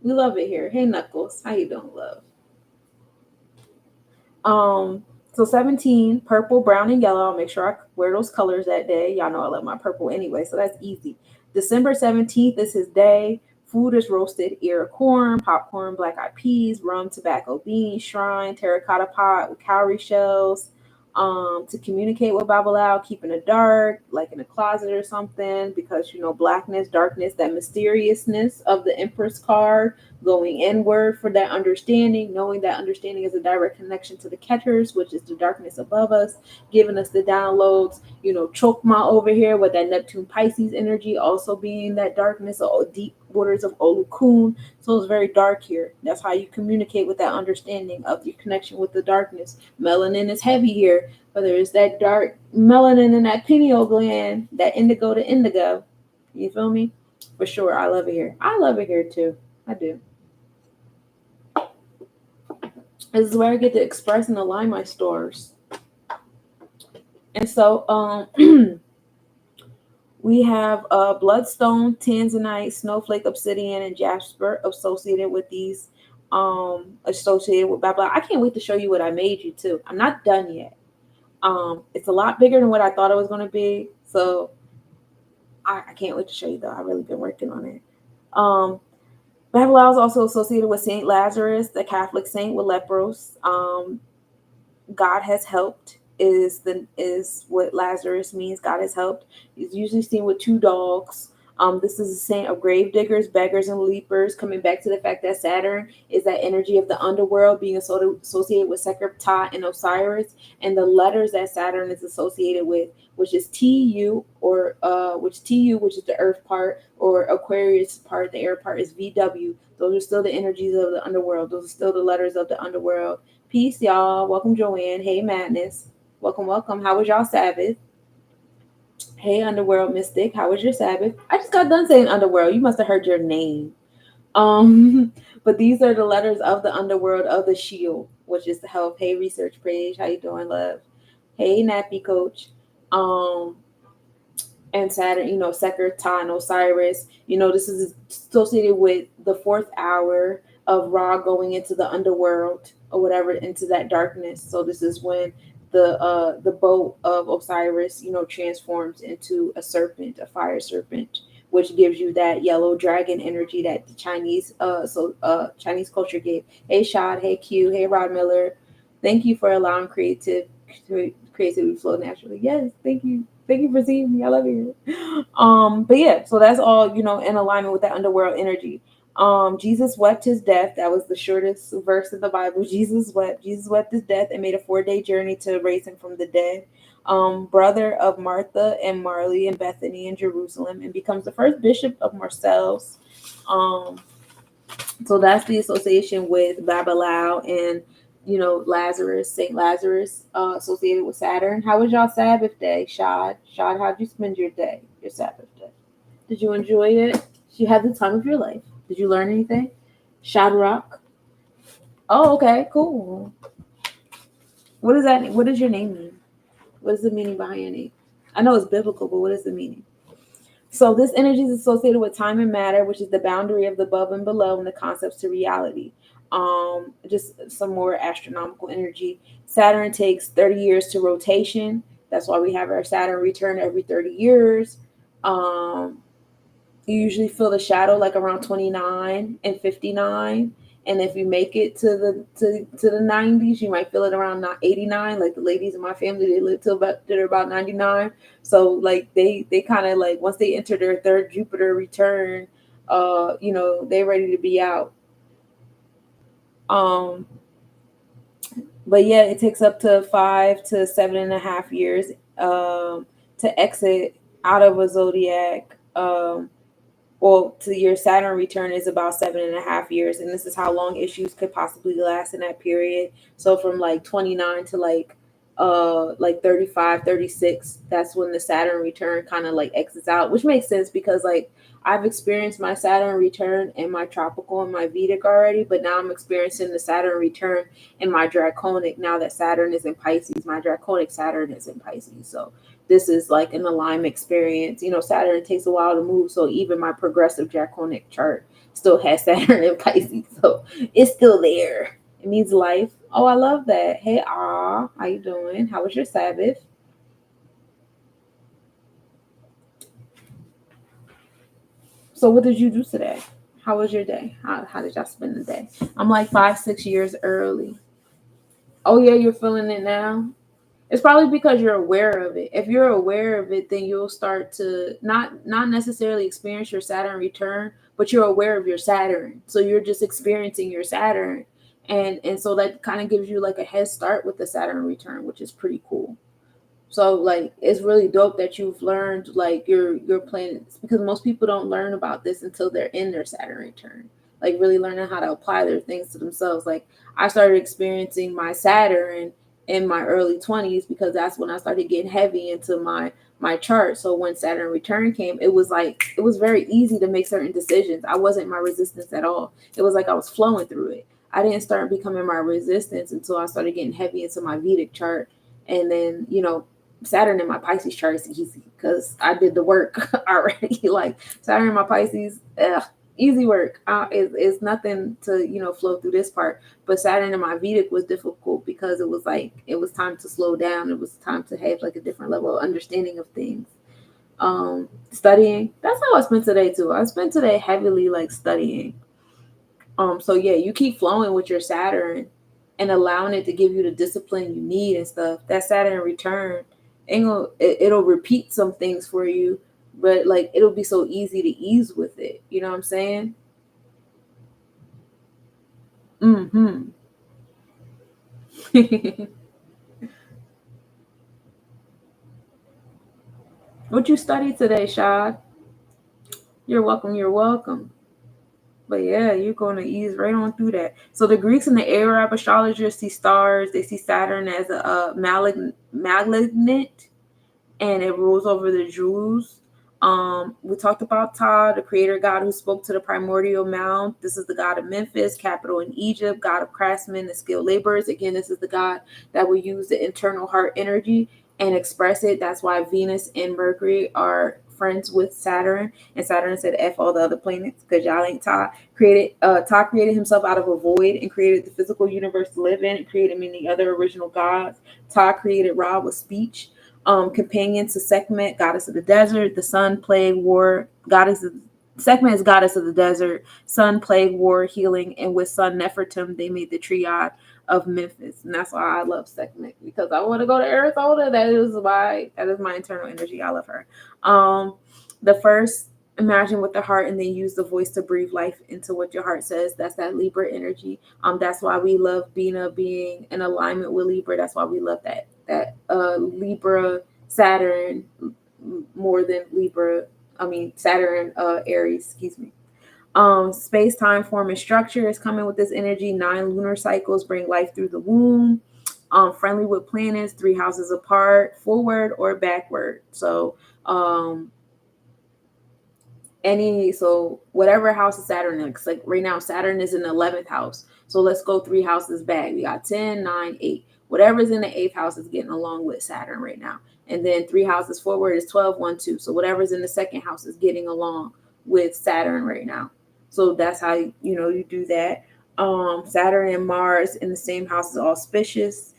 We love it here. Hey, Knuckles. How you doing, love? So 17, purple, brown, and yellow. I'll make sure I wear those colors that day. Y'all know I love my purple anyway, so that's easy. December 17th is his day. Food is roasted ear of corn, popcorn, black-eyed peas, rum, tobacco, beans, shrine, terracotta pot with cowrie shells. To communicate with Babalao, keep in the dark, like in a closet or something, because blackness, darkness, that mysteriousness of the Empress card, going inward for that understanding, knowing that understanding is a direct connection to the Keters, which is the darkness above us, giving us the downloads. Chokma over here with that Neptune Pisces energy also being that darkness or deep waters of Olukun. So it's very dark here. That's how you communicate with that understanding of your connection with the darkness. Melanin is heavy here, whether it's that dark melanin in that pineal gland, that indigo to indigo. You feel me? For sure. I love it here. I love it here too. I do. This is where I get to express and align my stars. And so we have bloodstone, tanzanite, snowflake, obsidian, and jasper associated with these, associated with blah blah. I can't wait to show you what I made you too. I'm not done yet. It's a lot bigger than what I thought it was going to be. So I can't wait to show you though. I've really been working on it. Babalao is also associated with Saint Lazarus, the Catholic saint with lepros. God has helped is what Lazarus means. God has helped. He's usually seen with 2 dogs. This is a saint of grave diggers, beggars, and leapers. Coming back to the fact that Saturn is that energy of the underworld, being associated with Sekher, Ptah, and Osiris, and the letters that Saturn is associated with, which is TU, or which is the Earth part, or Aquarius part, the air part is VW. Those are still the energies of the underworld. Those are still the letters of the underworld. Peace, y'all. Welcome, Joanne. Hey, Madness. Welcome, welcome. How was y'all Sabbath? Hey, Underworld Mystic. How was your Sabbath? I just got done saying Underworld. You must have heard your name. But these are the letters of the underworld of the shield, which is the health. Hey, research page. How you doing, love? Hey, Nappy Coach. And Saturn, Sekher, Ptah, and Osiris. This is associated with the 4th hour of Ra going into the underworld or whatever, into that darkness. So this is when the boat of Osiris, transforms into a serpent, a fire serpent, which gives you that yellow dragon energy that the Chinese culture gave. Hey Shad, hey Q, hey Rod Miller, thank you for allowing creativity to flow naturally. Yes, thank you for seeing me. I love you. But yeah, so that's all in alignment with that underworld energy. Jesus wept his death. That was the shortest verse of the Bible. Jesus wept his death and made a 4-day journey to raise him from the dead. Brother of Martha and Marley and Bethany in Jerusalem, and becomes the first bishop of Marseilles. So that's the association with Babalao and Lazarus, Saint Lazarus, associated with Saturn. How was y'all Sabbath day, Shad? Shad, how'd you spend your day, your Sabbath day? Did you enjoy it? You had the time of your life. Did you learn anything? Shadrach. Oh, okay, cool. What does that? What does your name mean? What is the meaning behind your name? I know it's biblical, but what is the meaning? So this energy is associated with time and matter, which is the boundary of the above and below, and the concepts to reality. Just some more astronomical energy. Saturn takes 30 years to rotation. That's why we have our Saturn return every 30 years. You usually feel the shadow like around 29 and 59. And if you make it to the 90s, you might feel it around 89. Like the ladies in my family, they live till they're about 99. So like they kind of like, once they enter their third Jupiter return, they're ready to be out. But yeah, it takes up to 5 to 7.5 years to exit out of a zodiac. To your Saturn return is about 7.5 years, and this is how long issues could possibly last in that period. So from like 29 to like 35, 36, that's when the Saturn return kind of like exits out, which makes sense because like I've experienced my Saturn return in my tropical and my Vedic already, but now I'm experiencing the Saturn return in my Draconic. Now that Saturn is in Pisces, my Draconic Saturn is in Pisces. So this is like an alignment experience. Saturn takes a while to move, so even my progressive Draconic chart still has Saturn in Pisces. So it's still there. It means life. Oh, I love that. Hey, how you doing? How was your Sabbath? So what did you do today? How was your day? How did y'all spend the day? I'm like 5-6 years early. Oh yeah, you're feeling it now? It's probably because you're aware of it. If you're aware of it, then you'll start to not necessarily experience your Saturn return, but you're aware of your Saturn. So you're just experiencing your Saturn. And so that kind of gives you like a head start with the Saturn return, which is pretty cool. So like it's really dope that you've learned like your planets, because most people don't learn about this until they're in their Saturn return. Like really learning how to apply their things to themselves. Like I started experiencing my Saturn in my early 20s because that's when I started getting heavy into my chart. So when Saturn return came, it was very easy to make certain decisions. I wasn't my resistance at all. It was like I was flowing through it. I didn't start becoming my resistance until I started getting heavy into my Vedic chart. And then, Saturn in my Pisces chart is easy because I did the work already. Like Saturn in my Pisces, easy work. It's nothing to flow through this part. But Saturn in my Vedic was difficult because it was time to slow down. It was time to have like a different level of understanding of things. Studying. That's how I spent today too. I spent today heavily like studying. So yeah, you keep flowing with your Saturn and allowing it to give you the discipline you need and stuff. That Saturn return, it'll repeat some things for you, but like it'll be so easy to ease with it. You know what I'm saying? Mm-hmm. What you study today, Shad? You're welcome. You're welcome. But yeah, you're going to ease right on through that. So the Greeks and the Arab astrologers see stars. They see Saturn as a malignant, and it rules over the Jews. We talked about Ptah, the creator god who spoke to the primordial mound. This is the god of Memphis, capital in Egypt, god of craftsmen and skilled laborers. Again, this is the god that will use the internal heart energy and express it. That's why Venus and Mercury are friends with Saturn, and Saturn said F all the other planets because y'all ain't Todd. Todd created himself out of a void and created the physical universe to live in and created many other original gods. Todd created Ra with speech. Companion to Sekhmet, goddess of the desert, the sun, plague, war, Sekhmet is goddess of the desert, sun, plague, war, healing, and with Sun Nefertum, they made the triad of Memphis, and that's why I love Sekhmet, because I want to go to Arizona. That is my internal energy. I love her. The first, imagine with the heart, and then use the voice to breathe life into what your heart says. That's that Libra energy. That's why we love Bina being in alignment with Libra. That's why we love that Libra Saturn more than Saturn Aries, excuse me. Space, time, form, and structure is coming with this energy. 9 lunar cycles bring life through the womb. Friendly with planets, 3 houses apart, forward or backward. So whatever house of Saturn is, like right now Saturn is in the 11th house. So let's go 3 houses back. We got 10, 9, 8. Whatever's in the 8th house is getting along with Saturn right now. And then 3 houses forward is 12, 1, 2. So whatever's in the 2nd house is getting along with Saturn right now. So that's how you do that. Saturn and Mars in the same house is auspicious.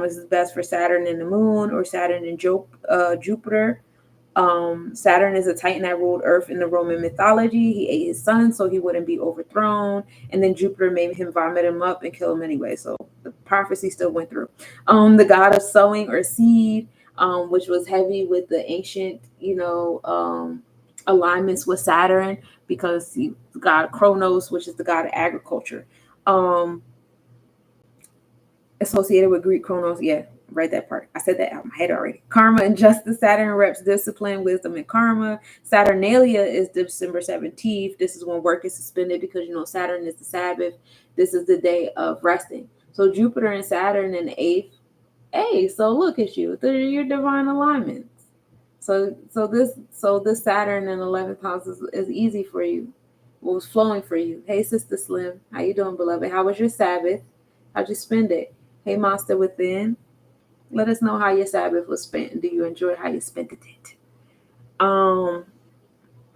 This is best for Saturn and the moon, or Saturn and Jupiter. Saturn is a Titan that ruled Earth in the Roman mythology. He ate his son so he wouldn't be overthrown. And then Jupiter made him vomit him up and kill him anyway. So the prophecy still went through. The god of sowing or seed, which was heavy with the ancient, alignments with Saturn, because the god Kronos, which is the god of agriculture, associated with Greek Kronos. Yeah, write that part. I said that out of my head already. Karma and justice. Saturn reps discipline, wisdom, and karma. Saturnalia is December 17th. This is when work is suspended because Saturn is the Sabbath. This is the day of resting. So Jupiter and Saturn in the 8th. Hey, so look at you. They're your divine alignments. So this Saturn in the 11th house is easy for you. What was flowing for you? Hey, Sister Slim, how you doing, beloved? How was your Sabbath? How'd you spend it? Hey, Monster Within, let us know how your Sabbath was spent, and do you enjoy how you spent it?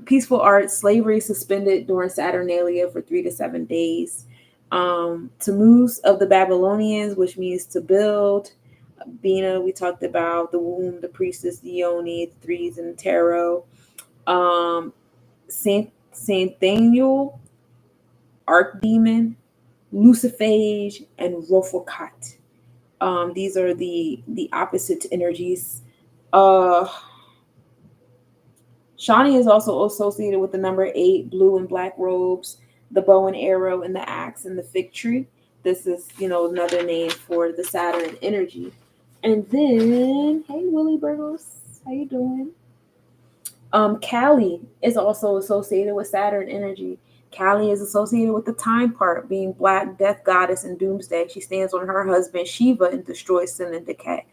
Peaceful arts, slavery suspended during Saturnalia for 3 to 7 days. Tammuz of the Babylonians, which means to build. Bina, we talked about the womb, the priestess, the yoni, the 3s in the tarot. Saint Daniel, Archdemon, Luciphage, and Rofokat. These are the opposite energies. Shani is also associated with the number 8, blue and black robes, the bow and arrow, and the axe, and the fig tree. This is, another name for the Saturn energy. And then, hey, Willie Burgos, how you doing? Kali is also associated with Saturn energy. Kali is associated with the time part, being black, death goddess, and doomsday. She stands on her husband Shiva and destroys sin and decay.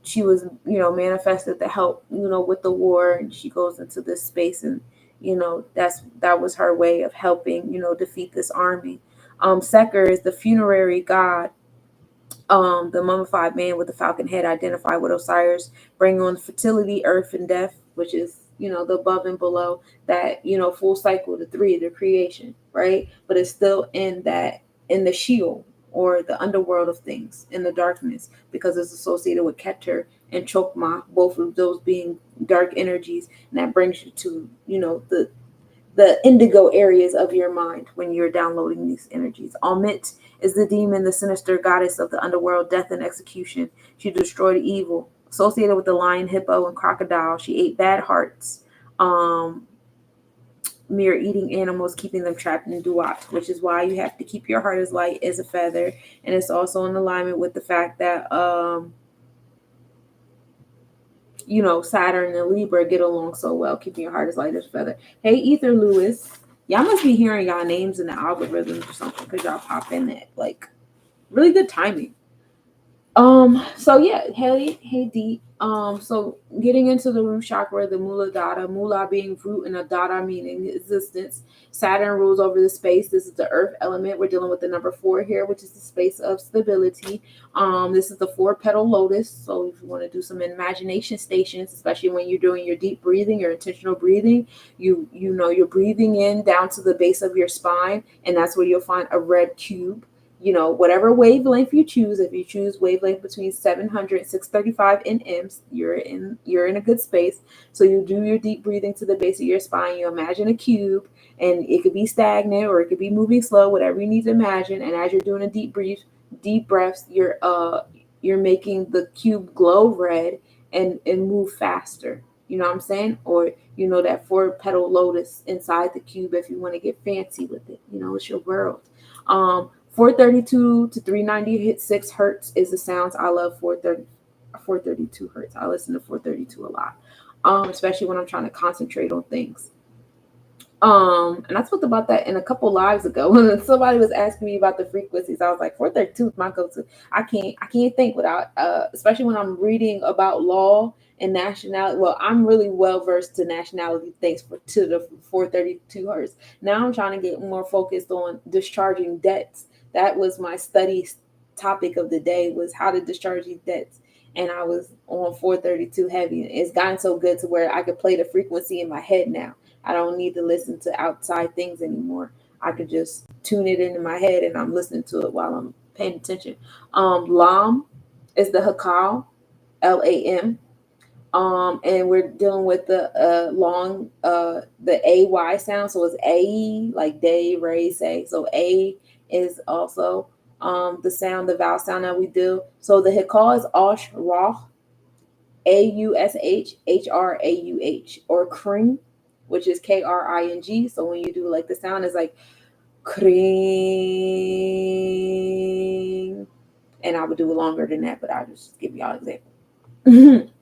She was, manifested to help, with the war, and she goes into this space, and that was her way of helping, defeat this army. Seker is the funerary god. The mummified man with the falcon head identified with Osiris, bringing on fertility, earth, and death, which is, the above and below that, full cycle, the 3, the creation, right? But it's still in the Sheol, or the underworld of things, in the darkness, because it's associated with Keter and Chokmah, both of those being dark energies, and that brings you to, the indigo areas of your mind when you're downloading these energies. Amit is the demon, the sinister goddess of the underworld, death and execution. She destroyed evil. Associated with the lion, hippo, and crocodile. She ate bad hearts, mere eating animals, keeping them trapped in duat, which is why you have to keep your heart as light as a feather. And it's also in alignment with the fact that Saturn and Libra get along so well, keeping your heart as light as a feather. Hey, Ether Lewis. Y'all must be hearing y'all names in the algorithms or something, because y'all pop in at like really good timing. So yeah, hey D. So getting into the root chakra, the Muladhara, Mula being root and Adhara meaning existence. Saturn rules over the space. This is the earth element. We're dealing with the number 4 here, which is the space of stability. This is the 4-petal lotus. So if you want to do some imagination stations, especially when you're doing your deep breathing, your intentional breathing, you know you're breathing in down to the base of your spine, and that's where you'll find a red cube. Whatever wavelength you choose. If you choose wavelength between 700 and 635 nms, you're in a good space. So you do your deep breathing to the base of your spine. You imagine a cube, and it could be stagnant or it could be moving slow, whatever you need to imagine. And as you're doing a deep breaths, you're making the cube glow red and move faster. You know what I'm saying? Or that 4-petal lotus inside the cube if you want to get fancy with it. It's your world. 432 to 396 hertz is the sounds. I love 432 hertz. I listen to 432 a lot, especially when I'm trying to concentrate on things. And I talked about that in a couple lives ago when somebody was asking me about the frequencies. I was like, 432 is my go-to. I can't think without, especially when I'm reading about law and nationality. Well, I'm really well versed to nationality thanks to the 432 hertz. Now I'm trying to get more focused on discharging debts. That was my study topic of the day, was how to discharge these debts. And I was on 432 heavy. It's gotten so good to where I could play the frequency in my head now. I don't need to listen to outside things anymore. I could just tune it into my head and I'm listening to it while I'm paying attention. Lam is the Hakal, LAM. And we're dealing with the long, the AY sound. So it's A, like day, ray, say. So A is also the sound, the vowel sound that we do. So the Hakal is Osh, Rah, AUSHHRAUH, or Kring, which is KRING. So when you do like the sound is like Kring. And I would do it longer than that, but I'll just give y'all an example.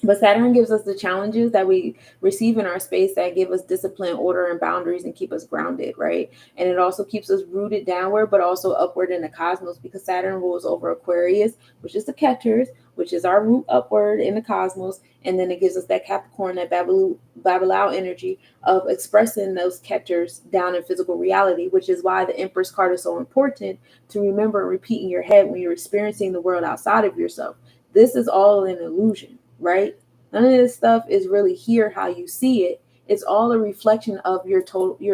But Saturn gives us the challenges that we receive in our space that give us discipline, order, and boundaries and keep us grounded, right? And it also keeps us rooted downward, but also upward in the cosmos, because Saturn rules over Aquarius, which is the Ketchers, which is our root upward in the cosmos. And then it gives us that Capricorn, that Babylao energy of expressing those Ketchers down in physical reality, which is why the Empress card is so important to remember and repeat in your head when you're experiencing the world outside of yourself. This is all an illusion, right? None of this stuff is really here how you see it. It's all a reflection of your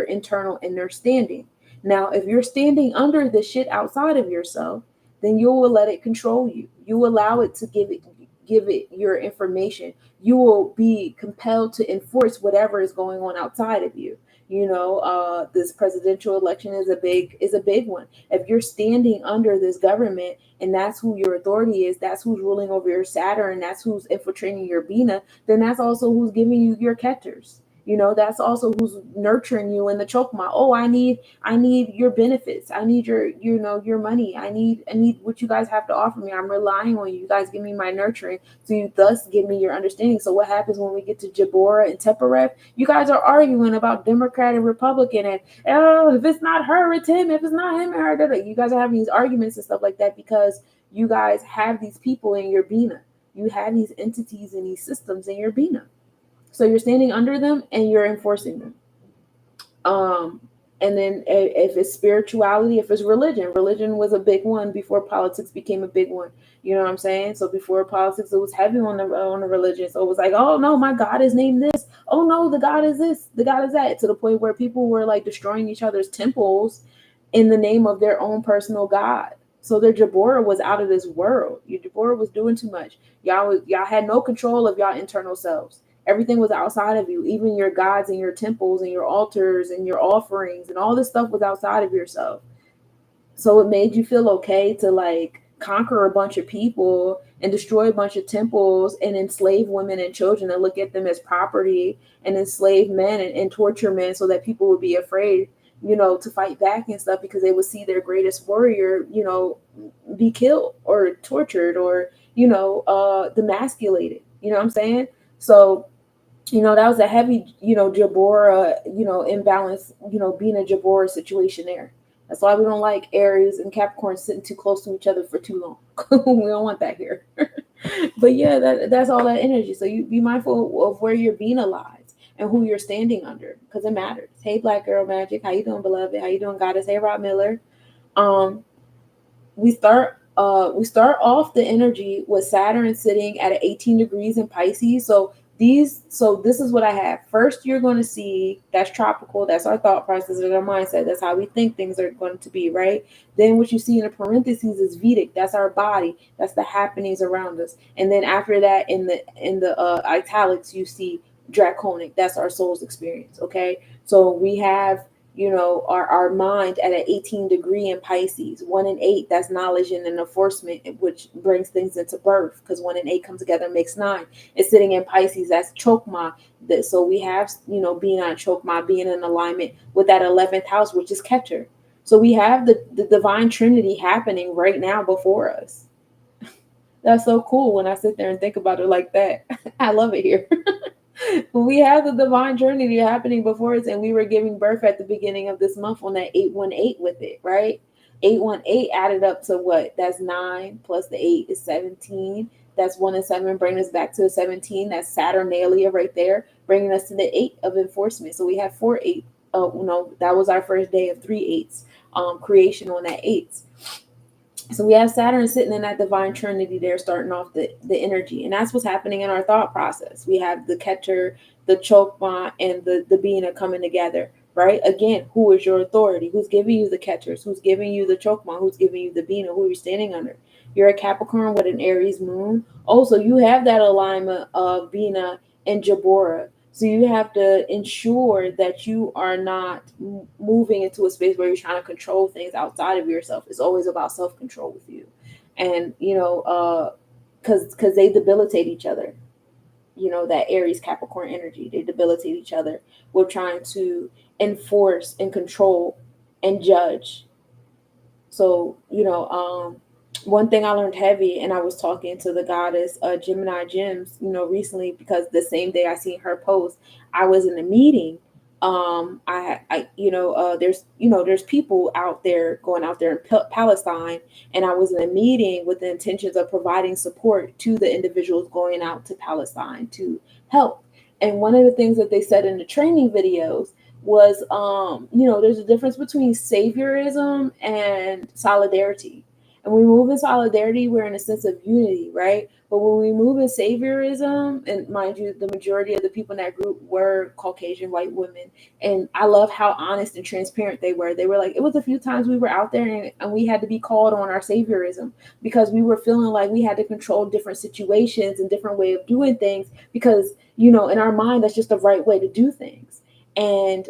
internal understanding. Now, if you're standing under the shit outside of yourself, then you will let it control you. You allow it to give it your information. You will be compelled to enforce whatever is going on outside of you. This presidential election is a big one. If you're standing under this government and that's who your authority is, that's who's ruling over your Saturn, that's who's infiltrating your Bina, then that's also who's giving you your Ketters. That's also who's nurturing you in the Chokma. Oh, I need your benefits. I need your money. I need what you guys have to offer me. I'm relying on you. You guys give me my nurturing, so you thus give me your understanding. So what happens when we get to Jabora and Teperev? You guys are arguing about Democrat and Republican, and if it's not her, it's him. If it's not him, or her. You guys are having these arguments and stuff like that because you guys have these people in your Bina. You have these entities and these systems in your Bina. So you're standing under them and you're enforcing them. And then if it's spirituality, if it's religion was a big one before politics became a big one. You know what I'm saying? So before politics, it was heavy on the religion. So it was like, oh no, my God is named this. Oh no, the God is this. The God is that. To the point where people were like destroying each other's temples in the name of their own personal God. So their Jabora was out of this world. Your Jabora was doing too much. Y'all had no control of y'all internal selves. Everything was outside of you, even your gods and your temples and your altars and your offerings and all this stuff was outside of yourself. So it made you feel okay to like conquer a bunch of people and destroy a bunch of temples and enslave women and children and look at them as property and enslave men and torture men so that people would be afraid, to fight back and stuff because they would see their greatest warrior, be killed or tortured or, demasculated. You know what I'm saying? So that was a heavy, Jabora, imbalance, being a Jabora situation there. That's why we don't like Aries and Capricorn sitting too close to each other for too long. We don't want that here. But yeah, that's all that energy. So you be mindful of where you're being alive and who you're standing under, because it matters. Hey, Black Girl Magic, how you doing, beloved? How you doing, Goddess? Hey, Rob Miller. Um, we start off the energy with Saturn sitting at 18 degrees in Pisces. So this is what I have. First, you're going to see that's tropical. That's our thought process and our mindset. That's how we think things are going to be, right? Then what you see in the parentheses is Vedic. That's our body. That's the happenings around us. And then after that, in the italics, you see Draconic. That's our soul's experience. Okay, so we have our mind at an 18 degree in Pisces. 1 and 8, that's knowledge and an enforcement, which brings things into birth, because 1 and 8 come together and makes 9. It's sitting in Pisces, that's Chokma. So we have, being on Chokma, being in alignment with that 11th house, which is Catcher. So we have the divine trinity happening right now before us. That's so cool when I sit there and think about it like that. I love it here. We have the divine journey happening before us, and we were giving birth at the beginning of this month on that 818 with it, right? 818 added up to what? That's 9 plus the 8 is 17. That's 1 and 7, bringing us back to the 17. That's Saturnalia right there, bringing us to the 8 of enforcement. So we have 4-8. That was our first day of 3-8s, creation on that 8. So we have Saturn sitting in that divine trinity there, starting off the energy. And that's what's happening in our thought process. We have the Catcher, the Chokma, and the being are coming together, right? Again, who is your authority? Who's giving you the Catchers? Who's giving you the Chokma? Who's giving you the Bina? Who are you standing under? You're a Capricorn with an Aries moon. Also, you have that alignment of Bina and Jabora. So you have to ensure that you are not moving into a space where you're trying to control things outside of yourself. It's always about self-control with you. And, because they debilitate each other. That Aries Capricorn energy, they debilitate each other. We're trying to enforce and control and judge. So, one thing I learned heavy, and I was talking to the goddess Gemini Gems, recently, because the same day I seen her post, I was in a meeting. There's people out there going out there in Palestine, and I was in a meeting with the intentions of providing support to the individuals going out to Palestine to help. And one of the things that they said in the training videos was, there's a difference between saviorism and solidarity. And when we move in solidarity, we're in a sense of unity, right? But when we move in saviorism, and mind you, the majority of the people in that group were Caucasian white women. And I love how honest and transparent they were. They were like, it was a few times we were out there and we had to be called on our saviorism, because we were feeling like we had to control different situations and different way of doing things, because, in our mind, that's just the right way to do things. And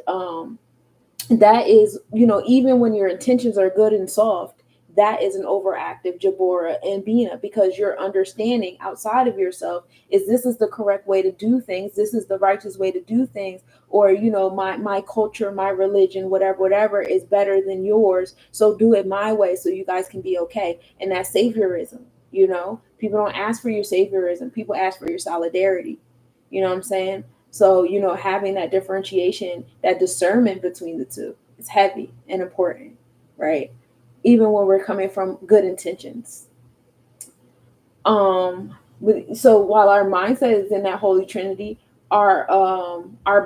that is, even when your intentions are good and soft, that is an overactive Jabora and Bina, because you're understanding outside of yourself this is the correct way to do things. This is the righteous way to do things. Or, my culture, my religion, whatever is better than yours. So do it my way so you guys can be okay. And that's saviorism. People don't ask for your saviorism. People ask for your solidarity. You know what I'm saying? So, having that differentiation, that discernment between the two is heavy and important, right? Even when we're coming from good intentions. So while our mindset is in that Holy Trinity, our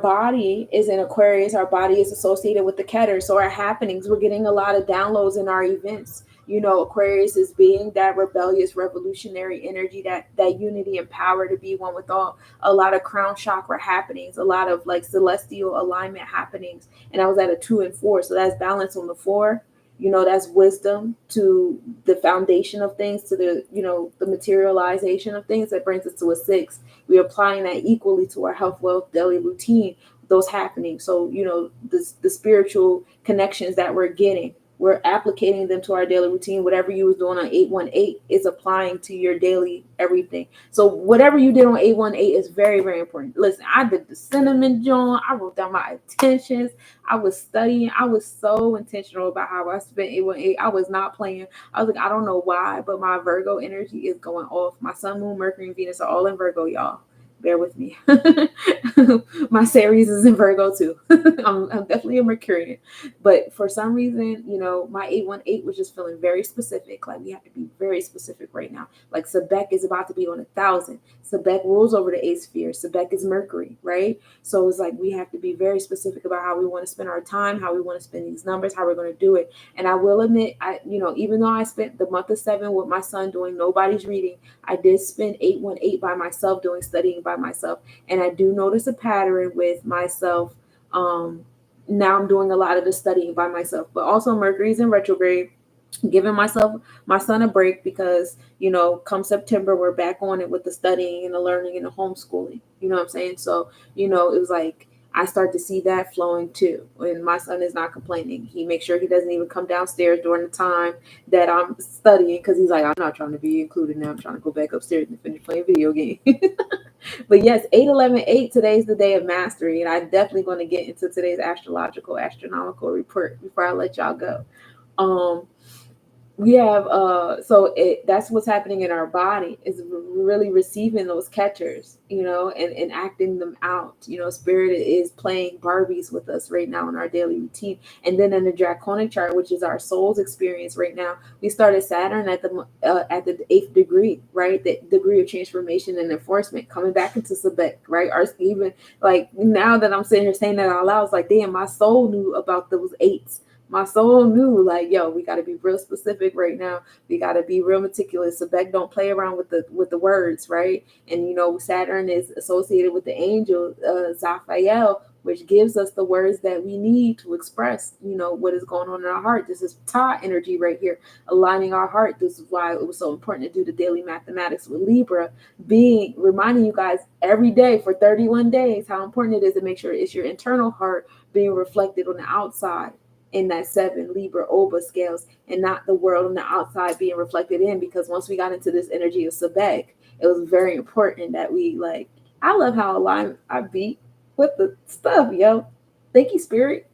body is in Aquarius. Our body is associated with the Keter. So our happenings, we're getting a lot of downloads in our events. Aquarius is being that rebellious, revolutionary energy, that unity and power to be one with all. A lot of crown chakra happenings, a lot of like celestial alignment happenings. And I was at a 2 and 4, so that's balance on the 4. That's wisdom to the foundation of things, to the materialization of things. That brings us to a 6. We're applying that equally to our health, wealth, daily routine, those happenings. So, the spiritual connections that we're getting, we're applicating them to our daily routine. Whatever you was doing on 818 is applying to your daily everything. So whatever you did on 818 is very, very important. Listen, I did the cinnamon joint. I wrote down my intentions. I was studying. I was so intentional about how I spent 818. I was not playing. I was like, I don't know why, but my Virgo energy is going off. My sun, moon, Mercury, and Venus are all in Virgo, y'all. Bear with me. My Ceres is in Virgo too. I'm definitely a Mercurian. But for some reason, my 818 was just feeling very specific. Like we have to be very specific right now. Like Sabbath is about to be on 1,000. Sabbath rules over the 8th sphere. Sabbath is Mercury, right? So it's like we have to be very specific about how we want to spend our time, how we want to spend these numbers, how we're going to do it. And I will admit, even though I spent the month of 7 with my son doing nobody's reading, I did spend 818 by myself doing studying by myself. And I do notice a pattern with myself. Now I'm doing a lot of the studying by myself, but also Mercury's in retrograde, giving my son a break because come September we're back on it with the studying and the learning and the homeschooling. You know what I'm saying? So it was like I start to see that flowing too. And my son is not complaining. He makes sure he doesn't even come downstairs during the time that I'm studying because he's like, I'm not trying to be included now. I'm trying to go back upstairs and finish playing video games. But yes, 8/11/8, today's the day of mastery. And I'm definitely going to get into today's astronomical report before I let y'all go. We have that's what's happening in our body is really receiving those catchers, and acting them out. Spirit is playing Barbies with us right now in our daily routine. And then in the Draconic chart, which is our soul's experience right now, we started Saturn at the 8th degree, right? The degree of transformation and enforcement, coming back into Sabbath, right? Or even like now that I'm sitting here saying that out loud, it's like, damn, my soul knew about those 8s. My soul knew, like, yo, we got to be real specific right now. We got to be real meticulous. Sabbath don't play around with the words, right? And Saturn is associated with the angel Zaphael, which gives us the words that we need to express, what is going on in our heart. This is Ta energy right here, aligning our heart. This is why it was so important to do the daily mathematics with Libra, reminding you guys every day for 31 days how important it is to make sure it's your internal heart being reflected on the outside in that 7 Libra Oba scales, and not the world on the outside being reflected in. Because once we got into this energy of Sabbath, it was very important that we I love how aligned I be with the stuff, yo. Thank you, Spirit.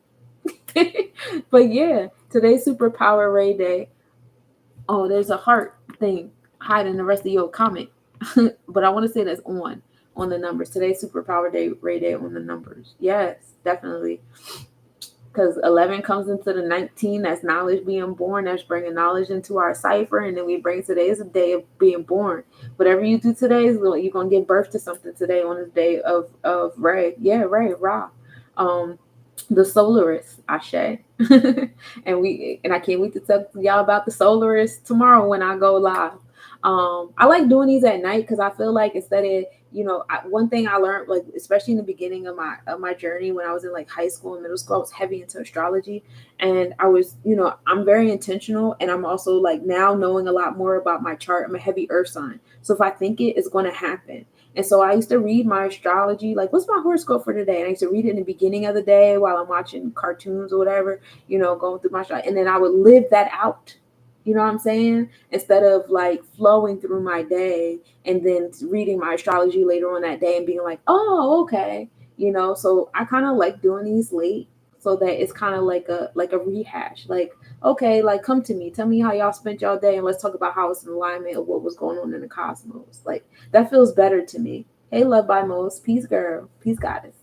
But yeah, today's Superpower Ray Day. Oh, there's a heart thing hiding the rest of your comment. But I want to say that's on the numbers. Today's Superpower Day Ray Day on the numbers. Yes, definitely. Because 11 comes into the 19, that's knowledge being born, that's bringing knowledge into our cipher. And then we bring today is a day of being born. Whatever you do today, is you're going to give birth to something today on this day of Ray. Yeah, Ray, Ra. The Solaris, Ashe. and I can't wait to tell y'all about the Solaris tomorrow when I go live. I like doing these at night because I feel like instead of one thing I learned, like especially in the beginning of my journey when I was in like high school and middle school, I was heavy into astrology, and I was I'm very intentional, and I'm also like now knowing a lot more about my chart. I'm a heavy earth sign, so if I think it's going to happen. And so I used to read my astrology, like what's my horoscope for today, and I used to read it in the beginning of the day while I'm watching cartoons or whatever, going through my chart, and then I would live that out. You know what I'm saying? Instead of like flowing through my day and then reading my astrology later on that day and being like, oh, okay. So I kind of like doing these late so that it's kind of like a rehash. Like, okay, like come to me. Tell me how y'all spent y'all day and let's talk about how it's in alignment of what was going on in the cosmos. Like that feels better to me. Hey, love by most. Peace, girl. Peace, goddess.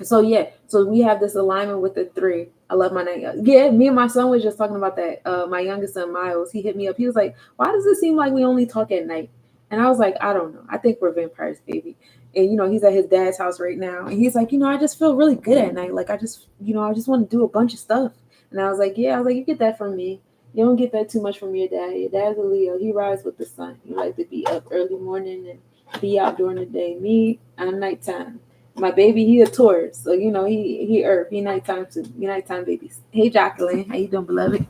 So yeah, so we have this alignment with the 3. I love my name. Yeah, me and my son was just talking about that. My youngest son, Miles, he hit me up. He was like, why does it seem like we only talk at night? And I was like, I don't know. I think we're vampires, baby. And, he's at his dad's house right now. And he's like, I just feel really good at night. Like, I just want to do a bunch of stuff. And I was like, yeah, you get that from me. You don't get that too much from your dad. Your dad's a Leo. He rides with the sun. He likes to be up early morning and be out during the day. Me, I'm nighttime. My baby, he a Taurus, so he Earth, he nighttime too. He nighttime babies. Hey Jacqueline, how you doing, beloved?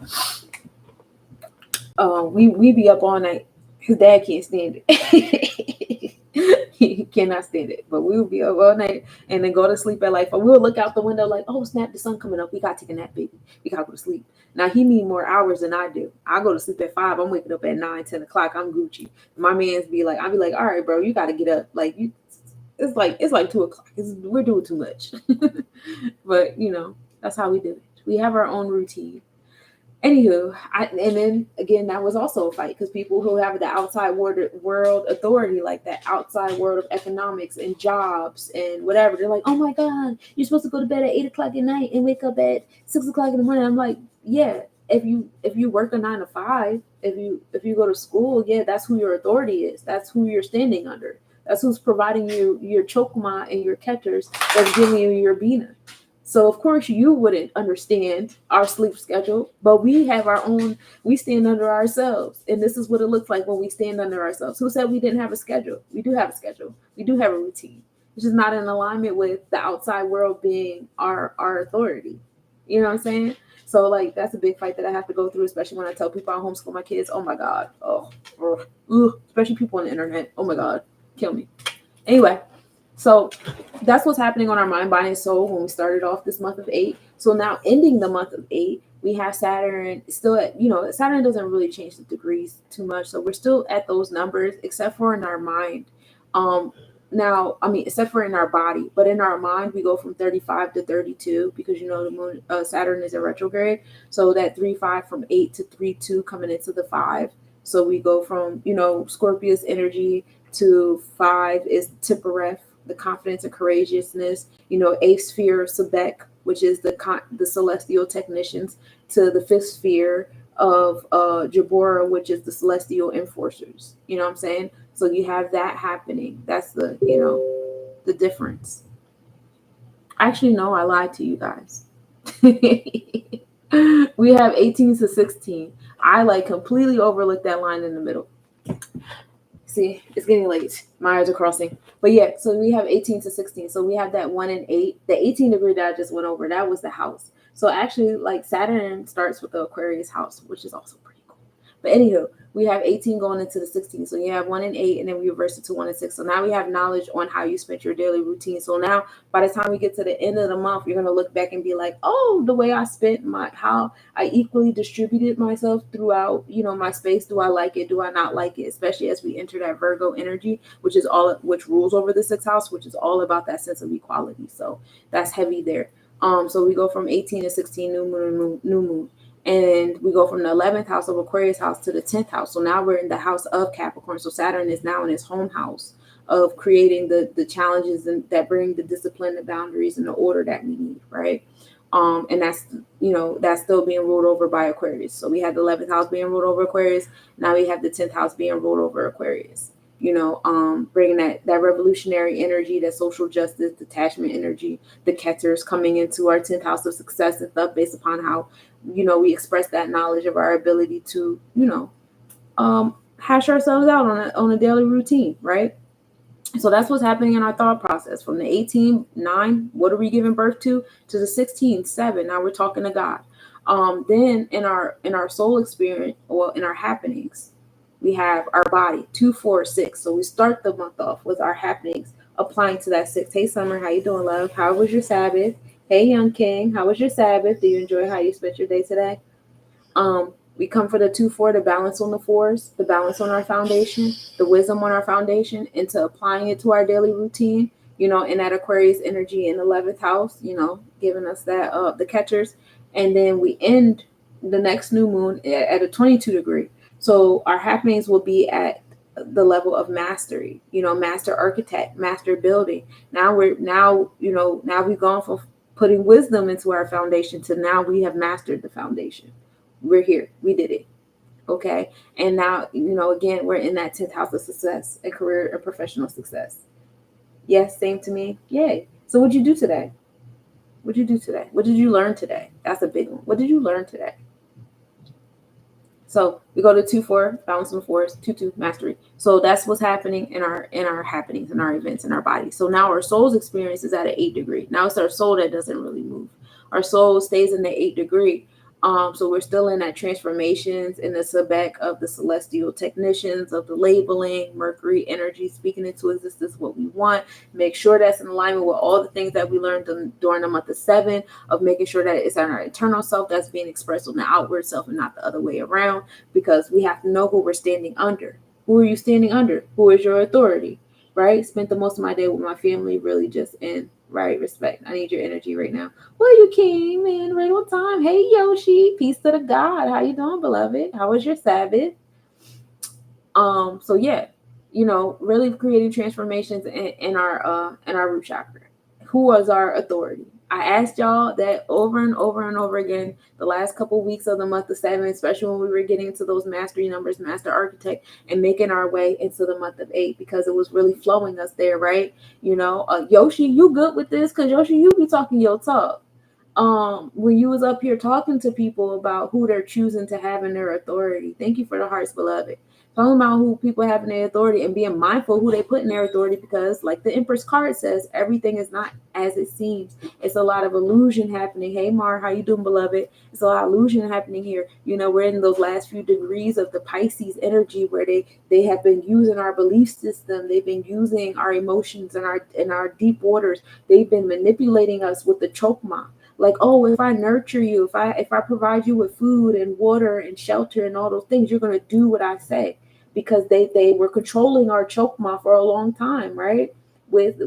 We be up all night. His dad can't stand it. He cannot stand it. But we will be up all night and then go to sleep at like 4. We'll look out the window like, oh snap, the sun coming up. We gotta take a nap, baby. We gotta go to sleep. Now he need more hours than I do. I go to sleep at 5. I'm waking up at 9, 10 o'clock. I'm Gucci. My man's be like, I'll be like, all right, bro, you gotta get up. Like you. It's like 2 o'clock. We're doing too much. But, that's how we do it. We have our own routine. Anywho, and then again, that was also a fight because people who have the outside world authority, like that outside world of economics and jobs and whatever, they're like, oh my God, you're supposed to go to bed at 8 o'clock at night and wake up at 6 o'clock in the morning. I'm like, yeah, if you work a 9 to 5, if you go to school, yeah, that's who your authority is. That's who you're standing under. That's who's providing you your chokma and your ketters. That's giving you your bina. So of course you wouldn't understand our sleep schedule, but we have our own, we stand under ourselves. And this is what it looks like when we stand under ourselves. Who said we didn't have a schedule? We do have a schedule. We do have a routine. It's just not in alignment with the outside world being our authority. You know what I'm saying? So like that's a big fight that I have to go through, especially when I tell people I homeschool my kids. Oh my God. Especially people on the internet. Oh my God. Kill me. Anyway. So that's what's happening on our mind, body, and soul when we started off this month of 8. So now ending the month of 8, we have Saturn still at, Saturn doesn't really change the degrees too much. So we're still at those numbers, except for in our mind. Except for in our body, but in our mind, we go from 35 to 32 because, the moon, Saturn is a retrograde. So that 3-5 from 8 to 3-2 coming into the 5. So we go from, Scorpius energy to 5 is Tippereth, the confidence and courageousness, eighth sphere of Sabbath, which is the celestial technicians, to the fifth sphere of Jabora, which is the celestial enforcers. You know what I'm saying? So you have that happening. That's the difference. Actually, no, I lied to you guys. We have 18 to 16. I completely overlooked that line in the middle. See, it's getting late. My eyes are crossing. But yeah, so we have 18 to 16. So we have that 1 and 8. The 18 degree that I just went over, that was the house. So actually, Saturn starts with the Aquarius house, which is also pretty cool. But anywho, we have 18 going into the 16. So you have 1 and 8, and then we reverse it to 1 and 6. So now we have knowledge on how you spent your daily routine. So now by the time we get to the end of the month, you're going to look back and be like, oh, the way I spent how I equally distributed myself throughout, my space. Do I like it? Do I not like it? Especially as we enter that Virgo energy, which rules over the 6th house, which is all about that sense of equality. So that's heavy there. So we go from 18 to 16, new moon. And we go from the 11th house of Aquarius house to the 10th house. So now we're in the house of Capricorn. So Saturn is now in his home house of creating the challenges that bring the discipline, the boundaries, and the order that we need, right? And that's still being ruled over by Aquarius. So we had the 11th house being ruled over Aquarius. Now we have the 10th house being ruled over Aquarius. Bringing that revolutionary energy, that social justice, detachment energy, the Ketters coming into our 10th house of success and stuff based upon how, we express that knowledge of our ability to, hash ourselves out on a daily routine, right? So that's what's happening in our thought process. From the 18-9, what are we giving birth to the 16-7? Now we're talking to God. Then in our soul experience, in our happenings, we have our body 2-4-6. So we start the month off with our happenings applying to that 6. Hey Summer, how you doing, love? How was your Sabbath? Hey Young King, how was your Sabbath? Do you enjoy how you spent your day today? We come for the 2-4, the balance on the 4s, the balance on our foundation, the wisdom on our foundation, into applying it to our daily routine, in that Aquarius energy in the 11th house, giving us that the catchers. And then we end the next new moon at a 22 degree. So our happenings will be at the level of mastery, master architect, master building. Now we've gone from putting wisdom into our foundation to now we have mastered the foundation. We're here. We did it. Okay. And now, again, we're in that 10th house of success and career and professional success. Yes, same to me. Yay. So what'd you do today? What did you learn today? That's a big one. What did you learn today? So we go to 2-4, balance on the 4s, 2-2, mastery. So that's what's happening in our happenings, in our events, in our body. So now our soul's experience is at an 8 degree. Now it's our soul that doesn't really move. Our soul stays in the 8 degree. So we're still in that transformations in the Sabbath of the celestial technicians, of the labeling, Mercury energy, speaking into existence what we want. Make sure that's in alignment with all the things that we learned during the month of 7, of making sure that it's our internal self that's being expressed on the outward self and not the other way around, because we have to know who we're standing under. Who are you standing under? Who is your authority? Right? Spent the most of my day with my family, really just in right? Respect. I need your energy right now. Well, you came in right on time. Hey, Yoshi. Peace to the God. How you doing, beloved? How was your Sabbath? So yeah, really creating transformations in our root chakra. Who was our authority? I asked y'all that over and over and over again the last couple weeks of the month of 7, especially when we were getting into those mastery numbers, master architect, and making our way into the month of 8, because it was really flowing us there, right? Yoshi, you good with this? Because Yoshi, you be talking your talk. When you was up here talking to people about who they're choosing to have in their authority. Thank you for the hearts, beloved. Talking about who people have in their authority and being mindful who they put in their authority, because like the Empress card says, everything is not as it seems. It's a lot of illusion happening. Hey Mar, how you doing, beloved? It's a lot of illusion happening here. We're in those last few degrees of the Pisces energy where they have been using our belief system. They've been using our emotions and our deep waters. They've been manipulating us with the chokma. Like, oh, if I nurture you, if I provide you with food and water and shelter and all those things, you're going to do what I say, because they were controlling our chokma for a long time, right? With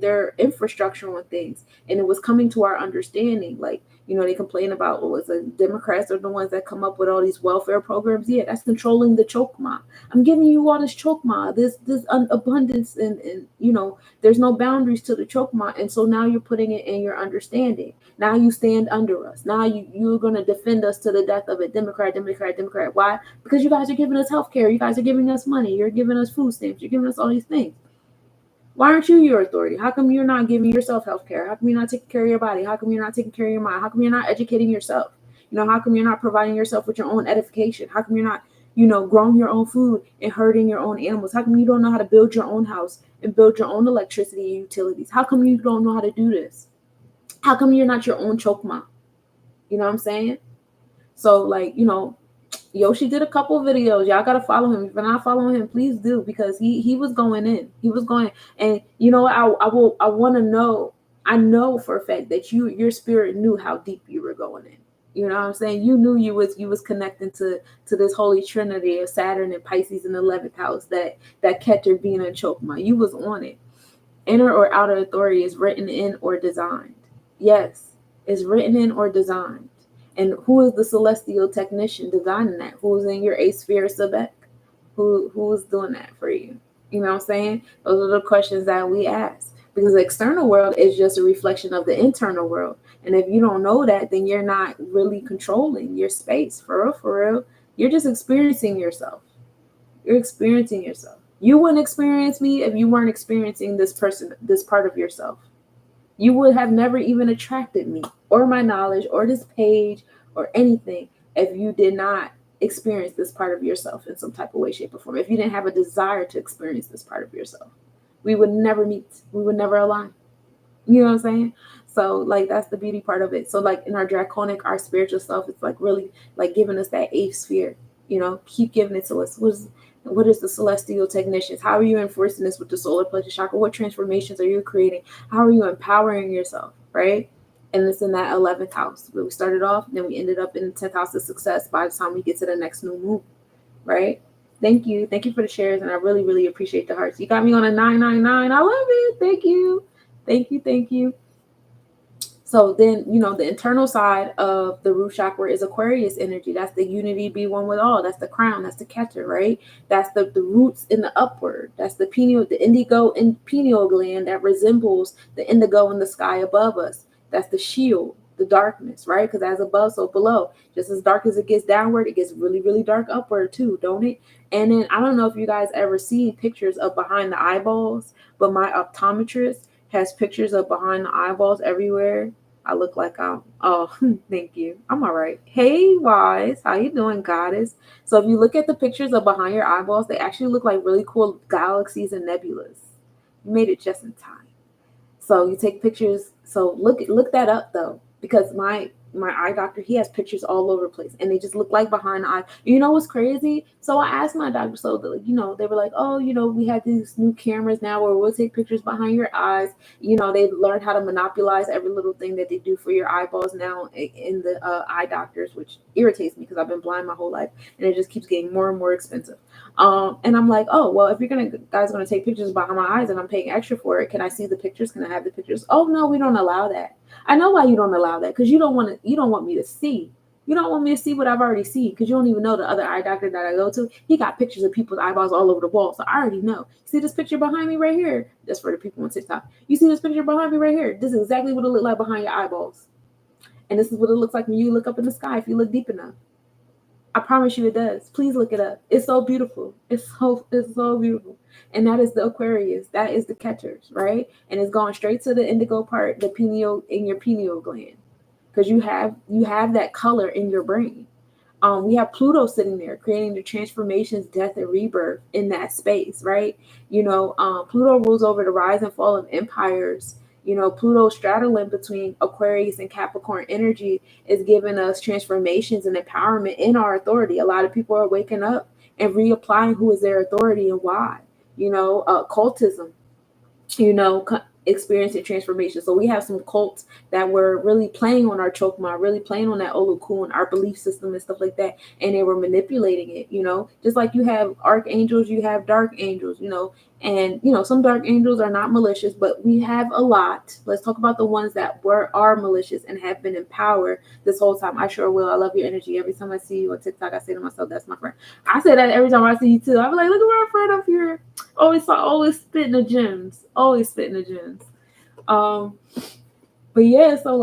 their infrastructure on things, and it was coming to our understanding. Like, they complain about, well, it's the Democrats are the ones that come up with all these welfare programs. Yeah, that's controlling the chokma. I'm giving you all this chokma, this abundance, and there's no boundaries to the chokma, and so now you're putting it in your understanding. Now you stand under us. Now you're going to defend us to the death of it. Democrat. Why? Because you guys are giving us healthcare. You guys are giving us money. You're giving us food stamps. You're giving us all these things. Why aren't you your authority? How come you're not giving yourself healthcare? How come you're not taking care of your body? How come you're not taking care of your mind? How come you're not educating yourself? How come you're not providing yourself with your own edification? How come you're not, growing your own food and herding your own animals? How come you don't know how to build your own house and build your own electricity and utilities? How come you don't know how to do this? How come you're not your own chokma? You know what I'm saying? So, like, Yoshi did a couple of videos. Y'all gotta follow him. If you're not following him, please do, because he was going in. He was going, and I want to know. I know for a fact that your spirit knew how deep you were going in. You know what I'm saying? You knew you was connecting to this holy trinity of Saturn and Pisces in the 11th house, that Keter being a chokma. You was on it. Inner or outer authority is written in or designed. Yes, it's written in or designed. And who is the celestial technician designing that? Who's in your 8th sphere, Sabbath? Who is doing that for you? You know what I'm saying? Those are the questions that we ask. Because the external world is just a reflection of the internal world. And if you don't know that, then you're not really controlling your space. For real. You're just experiencing yourself. You're experiencing yourself. You wouldn't experience me if you weren't experiencing this part of yourself. You would have never even attracted me or my knowledge or this page or anything if you did not experience this part of yourself in some type of way, shape, or form. If you didn't have a desire to experience this part of yourself, we would never meet. We would never align. You know what I'm saying? So, like, that's the beauty part of it. So, like, in our Draconic, our spiritual self, it's like really like giving us that 8th sphere. Keep giving it to us. What is the celestial technicians? How are you enforcing this with the solar plexus chakra? What transformations are you creating? How are you empowering yourself, right? And it's in that 11th house where we started off, and then we ended up in the 10th house of success by the time we get to the next new moon, right? Thank you for the shares, and I really, really appreciate the hearts. You got me on a 999. I love it. Thank you. So then, the internal side of the root chakra is Aquarius energy. That's the unity, be one with all. That's the crown. That's the Keter, right? That's the roots in the upward. That's the indigo and pineal gland that resembles the indigo in the sky above us. That's the shield, the darkness, right? Because as above, so below. Just as dark as it gets downward, it gets really, really dark upward too, don't it? And then I don't know if you guys ever seen pictures of behind the eyeballs, but my optometrist has pictures of behind the eyeballs everywhere. I look like thank you. I'm all right. Hey, Wise. How you doing, goddess? So if you look at the pictures of behind your eyeballs, they actually look like really cool galaxies and nebulas. You made it just in time. So you take pictures. So look that up, though, because my my eye doctor, he has pictures all over the place, and they just look like behind the eye. You know what's crazy? So I asked my doctor, so they were like, oh, we have these new cameras now where we'll take pictures behind your eyes. They've learned how to monopolize every little thing that they do for your eyeballs now in the eye doctors, which irritates me because I've been blind my whole life, and it just keeps getting more and more expensive. And I'm like, oh, well, if you're guys gonna take pictures behind my eyes and I'm paying extra for it, can I see the pictures? Can I have the pictures? Oh no, we don't allow that. I know why you don't allow that, because you don't want me to see. You don't want me to see what I've already seen, because you don't even know the other eye doctor that I go to. He got pictures of people's eyeballs all over the wall, so I already know. See this picture behind me right here? That's for the people on TikTok. You see this picture behind me right here? This is exactly what it look like behind your eyeballs. And this is what it looks like when you look up in the sky if you look deep enough. I promise you it does. Please look it up. It's so beautiful. It's so beautiful. And that is the Aquarius. That is the catchers, right? And it's going straight to the indigo part, the pineal, in your pineal gland. Because you have that color in your brain. We have Pluto sitting there creating the transformations, death, and rebirth in that space, right? Pluto rules over the rise and fall of empires. Pluto straddling between Aquarius and Capricorn energy is giving us transformations and empowerment in our authority. A lot of people are waking up and reapplying who is their authority and why. Cultism, experiencing transformation. So we have some cults that were really playing on our chokma, really playing on that olukun, our belief system and stuff like that, and they were manipulating it. Just like you have archangels, you have dark angels, and some dark angels are not malicious, but we have a lot. Let's talk about the ones that are malicious and have been empowered this whole time. I sure will. I love your energy. Every time I see you on TikTok, I say to myself, that's my friend. I say that every time I see you too. I'm like, look at my friend up here. Always spitting the gems. Always spitting the gems. But yeah, so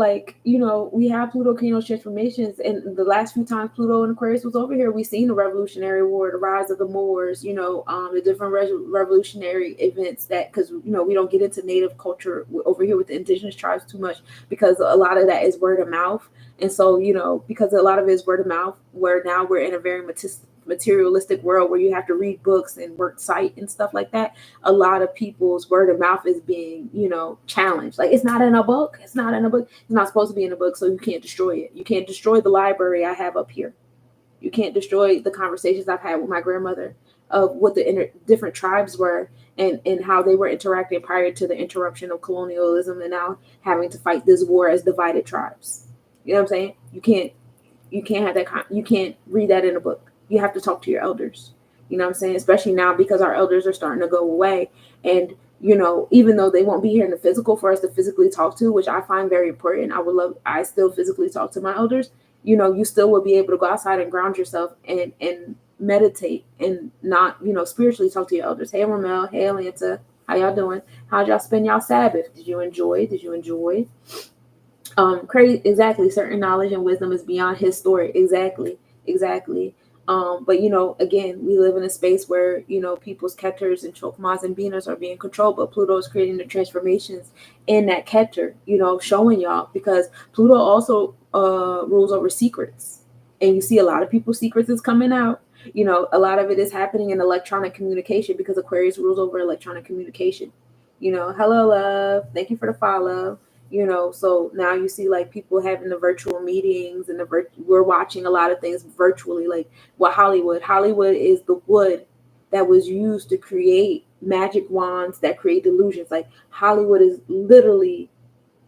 we have Pluto Kino transformations, and the last few times Pluto and Aquarius was over here, we've seen the Revolutionary War, the rise of the Moors, the different revolutionary events because we don't get into native culture over here with the indigenous tribes too much, because a lot of that is word of mouth, and so because a lot of it is word of mouth, where now we're in a very materialistic world where you have to read books and work site and stuff like that. A lot of people's word of mouth is being challenged. Like, it's not in a book. It's not supposed to be in a book, so you can't destroy it. You can't destroy the library I have up here. You can't destroy the conversations I've had with my grandmother of what the different tribes were and how they were interacting prior to the interruption of colonialism and now having to fight this war as divided tribes. You know what I'm saying? You can't have that. You can't read that in a book. You have to talk to your elders. You know what I'm saying? Especially now, because our elders are starting to go away. And, even though they won't be here in the physical for us to physically talk to, which I find very important, I still physically talk to my elders. You still will be able to go outside and ground yourself and meditate and not, spiritually talk to your elders. Hey, Ramel. Hey, Atlanta. How y'all doing? How'd y'all spend y'all Sabbath? Did you enjoy? Crazy. Exactly. Certain knowledge and wisdom is beyond his story. Exactly. But again, we live in a space where people's ketters and chokmas and binas are being controlled, but Pluto is creating the transformations in that ketter, showing y'all, because Pluto also rules over secrets, and you see a lot of people's secrets is coming out. A lot of it is happening in electronic communication, because Aquarius rules over electronic communication. Hello, love. Thank you for the follow. So now you see people having the virtual meetings, and we're watching a lot of things virtually, like what Hollywood is the wood that was used to create magic wands that create delusions. Like, Hollywood is literally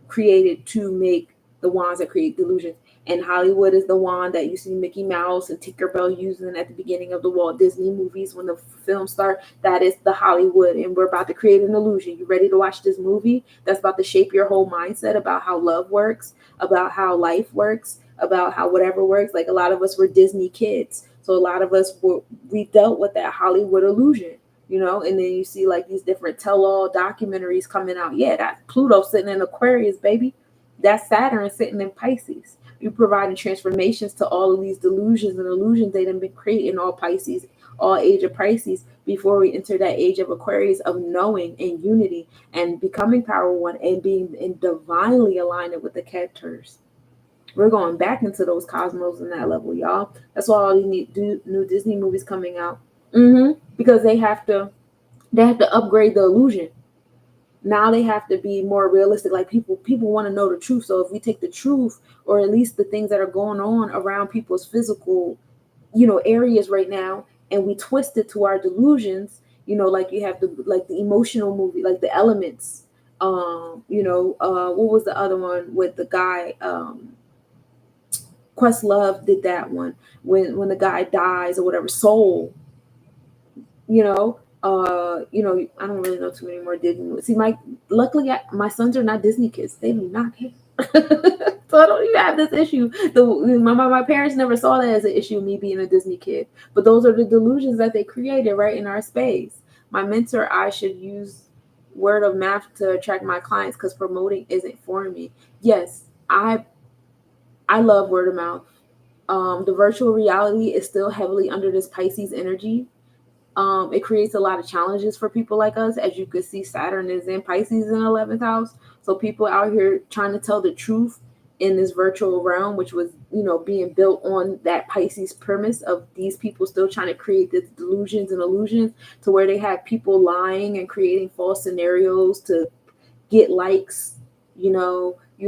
created to make the wands that create delusions. And Hollywood is the wand that you see Mickey Mouse and Tinkerbell using at the beginning of the Walt Disney movies when the films start. That is the Hollywood, and we're about to create an illusion. You ready to watch this movie that's about to shape your whole mindset about how love works, about how life works, about how whatever works? Like, a lot of us were Disney kids, so a lot of us we dealt with that Hollywood illusion. And then you see these different tell-all documentaries coming out. Yeah, that's Pluto sitting in Aquarius, baby. That's Saturn sitting in Pisces. You're providing transformations to all of these delusions and illusions that have been created in all Pisces, all age of Pisces, before we enter that age of Aquarius of knowing and unity and becoming power one and being in divinely alignment with the ketters. We're going back into those cosmos in that level, y'all. That's why all these new Disney movies coming out. Because they have to upgrade the illusion. Now they have to be more realistic. Like people want to know the truth. So if we take the truth, or at least the things that are going on around people's physical, areas right now, and we twist it to our delusions, like you have the emotional movie, like the Elements. What was the other one with the guy? Questlove did that one when the guy dies or whatever. Soul, I don't really know too many more Disney movies. See, luckily my sons are not Disney kids. They do not care. So I don't even have this issue. My parents never saw that as an issue, me being a Disney kid. But those are the delusions that they created right in our space. My mentor, I should use word of mouth to attract my clients because promoting isn't for me. Yes, I love word of mouth. The virtual reality is still heavily under this Pisces energy. It creates a lot of challenges for people like us. As you could see, Saturn is in Pisces in 11th house. So people out here trying to tell the truth in this virtual realm, which was, being built on that Pisces premise of these people still trying to create these delusions and illusions, to where they have people lying and creating false scenarios to get likes. You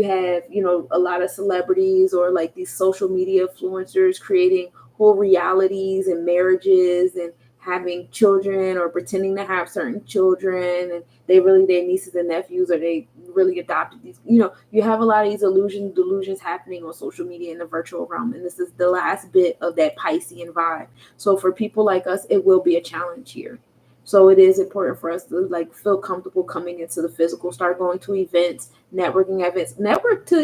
have, a lot of celebrities or like these social media influencers creating whole realities and marriages and having children or pretending to have certain children, and they really their nieces and nephews, or they really adopted these. You have a lot of these delusions happening on social media in the virtual realm, and this is the last bit of that Piscean vibe. So for people like us, it will be a challenge here. So it is important for us to like feel comfortable coming into the physical, start going to events, networking events,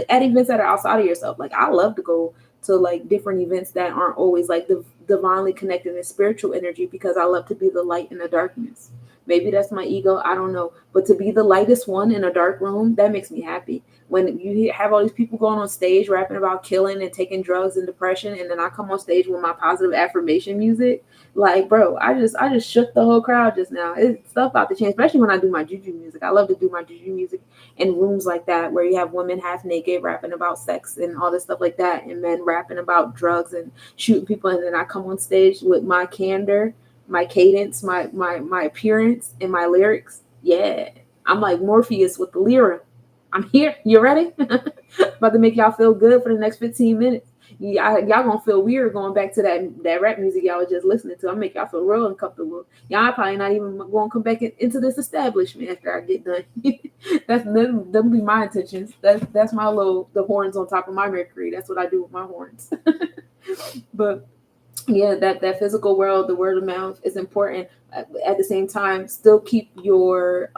at events that are outside of yourself. Like I love to go to like different events that aren't always like the divinely connected and spiritual energy, because I love to be the light in the darkness. Maybe that's my ego, I don't know. But to be the lightest one in a dark room, that makes me happy. When you have all these people going on stage rapping about killing and taking drugs and depression, and then I come on stage with my positive affirmation music, like, bro, I just shook the whole crowd just now. It's stuff about to change, especially when I do my juju music. I love to do my juju music in rooms like that, where you have women half naked rapping about sex and all this stuff like that, and men rapping about drugs and shooting people, and then I come on stage with my candor, my cadence, my appearance, and my lyrics. Yeah, I'm like Morpheus with the lyra. I'm here. You ready? About to make y'all feel good for the next 15 minutes. Y'all gonna feel weird going back to that rap music y'all was just listening to. I'll make y'all feel real uncomfortable. Y'all probably not even gonna come back into this establishment after I get done. That'll be my intentions. That's my the horns on top of my Mercury. That's what I do with my horns. But yeah, that physical world, the word of mouth is important. At the same time, still keep your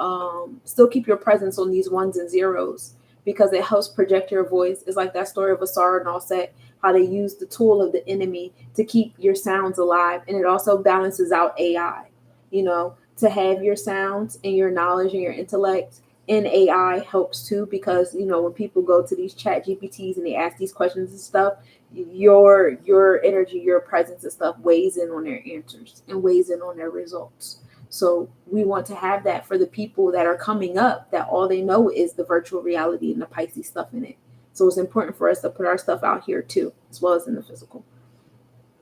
presence on these ones and zeros, because it helps project your voice. It's like that story of Asar and Offset, how they use the tool of the enemy to keep your sounds alive, and it also balances out AI. To have your sounds and your knowledge and your intellect in AI helps too, because when people go to these chat GPTs and they ask these questions and stuff, your energy, your presence and stuff weighs in on their answers and weighs in on their results. So we want to have that for the people that are coming up, that all they know is the virtual reality and the Pisces stuff in it. So it's important for us to put our stuff out here too, as well as in the physical.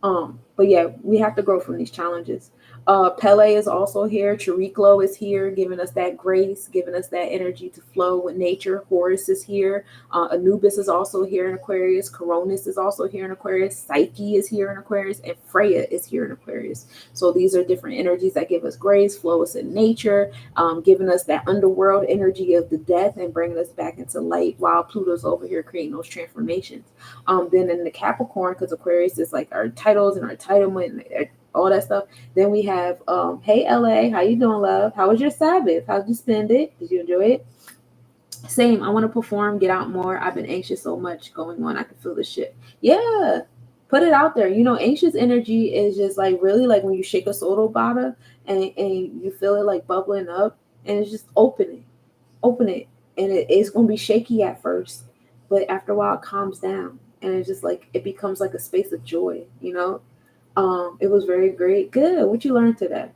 But yeah, we have to grow from these challenges. Pele is also here. Chiriclo is here, giving us that grace, giving us that energy to flow with nature. Horus is here. Anubis is also here in Aquarius. Coronis is also here in Aquarius. Psyche is here in Aquarius, and Freya is here in Aquarius. So these are different energies that give us grace, flow us in nature, giving us that underworld energy of the death and bringing us back into light, while Pluto's over here creating those transformations. Then in the Capricorn, because Aquarius is like our titles and our entitlement and all that stuff. Then we have, hey LA, how you doing, love? How was your Sabbath? How did you spend it? Did you enjoy it? Same. I want to perform, get out more. I've been anxious so much going on. I can feel the shit. Yeah. Put it out there. Anxious energy is just like really like when you shake a soda bottle and you feel it like bubbling up, and it's just open it. And it's going to be shaky at first, but after a while it calms down, and it's just like, it becomes like a space of joy. It was very great. Good. What you learned today?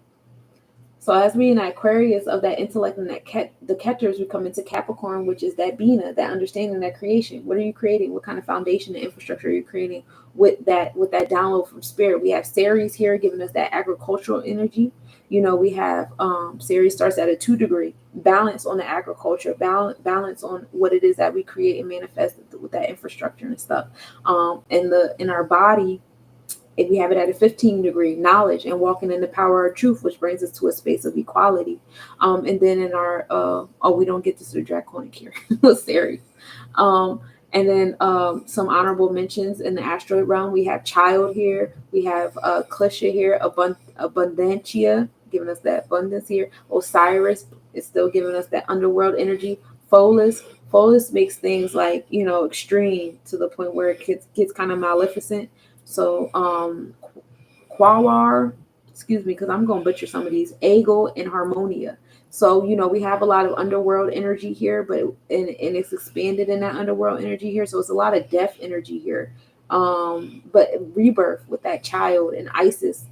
So as we in Aquarius of that intellect and that the Keters, we come into Capricorn, which is that Bina, that understanding, that creation. What are you creating? What kind of foundation and infrastructure are you creating with that download from spirit? We have Ceres here giving us that agricultural energy. We have Ceres starts at a 2-degree balance on the agriculture, balance on what it is that we create and manifest with that infrastructure and stuff. In our body, if we have it at a 15-degree, knowledge and walking in the power of truth, which brings us to a space of equality. And then in our we don't get to the Draconic here with Ceres. And then some honorable mentions in the asteroid realm. We have Child here. We have Clisha here, Abundantia, giving us that abundance here. Osiris is still giving us that underworld energy. Pholus makes things like, extreme to the point where it gets kind of maleficent. So Quawar, excuse me, because I'm going to butcher some of these, Egel and Harmonia. So, we have a lot of underworld energy here, but and it's expanded in that underworld energy here. So it's a lot of death energy here. But rebirth with that Child, and Isis,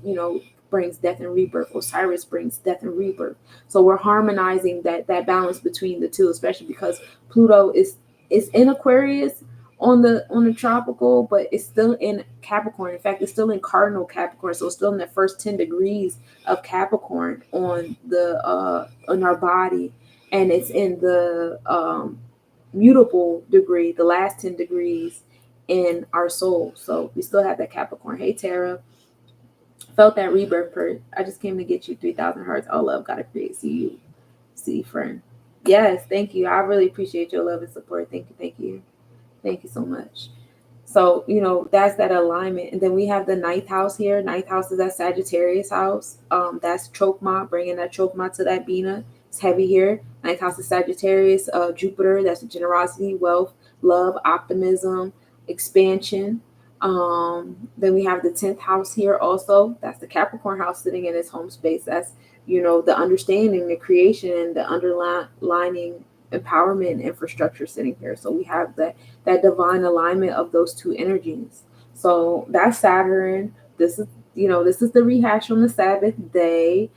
brings death and rebirth. Osiris brings death and rebirth. So we're harmonizing that balance between the two, especially because Pluto is in Aquarius on the tropical, but it's still in Capricorn. In fact, it's still in cardinal Capricorn, so it's still in the first 10 degrees of Capricorn on our body, and it's in the mutable degree, the last 10 degrees in our soul. So we still have that Capricorn. Hey Tara, felt that rebirth purge. I just came to get you 3,000 hearts. All love, gotta create. See you, friend. Yes, thank you. I really appreciate your love and support. Thank you. Thank you so much. So, that's that alignment. And then we have the 9th house here. 9th house is that Sagittarius house. That's Chokma, bringing that Chokma to that Bina. It's heavy here. 9th house is Sagittarius. Jupiter, that's generosity, wealth, love, optimism, expansion. Then we have the 10th house here also. That's the Capricorn house sitting in its home space. That's, the understanding, the creation, and the underlining empowerment infrastructure sitting here. So we have that divine alignment of those two energies. So that's Saturn. This is the rehash on the Sabbath day.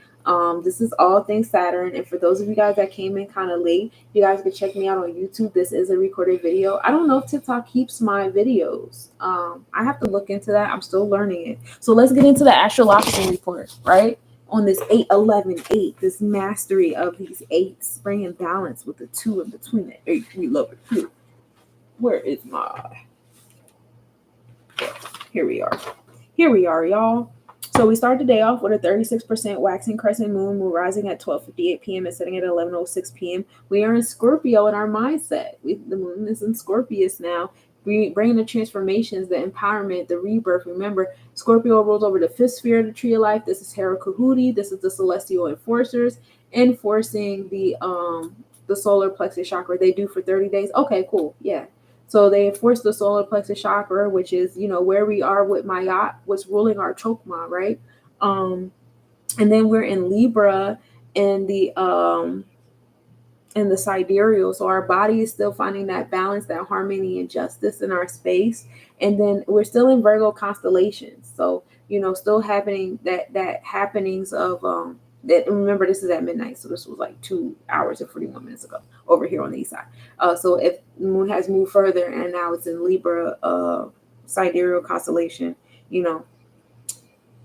This is all things Saturn. And for those of you guys that came in kind of late, you guys can check me out on YouTube. This is a recorded video. I don't know if TikTok keeps my videos. I have to look into that. I'm still learning it. So let's get into the astrological report, right? On this 8-11-8, this mastery of these 8s, bringing balance with the 2 in between the 8. We love it here. Where is my... Here we are, y'all. So we start the day off with a 36% waxing crescent moon. We're rising at 12:58 p.m. and setting at 11:06 p.m. We are in Scorpio in our mindset. The moon is in Scorpius now. We bring the transformations, the empowerment, the rebirth. Remember, Scorpio rolls over the 5th sphere of the tree of life. This is Hera Kahuti. This is the celestial enforcers enforcing the solar plexus chakra. They do for 30 days. Okay, cool. Yeah. So they enforce the solar plexus chakra, which is, where we are with Mayat, what's ruling our Chokma, right? And then we're in Libra and the sidereal. So our body is still finding that balance, that harmony and justice in our space. And then we're still in Virgo constellations. So, still happening that happenings of that. Remember, this is at midnight. So this was like 2 hours and 41 minutes ago over here on the east side. So if the moon has moved further and now it's in Libra sidereal constellation,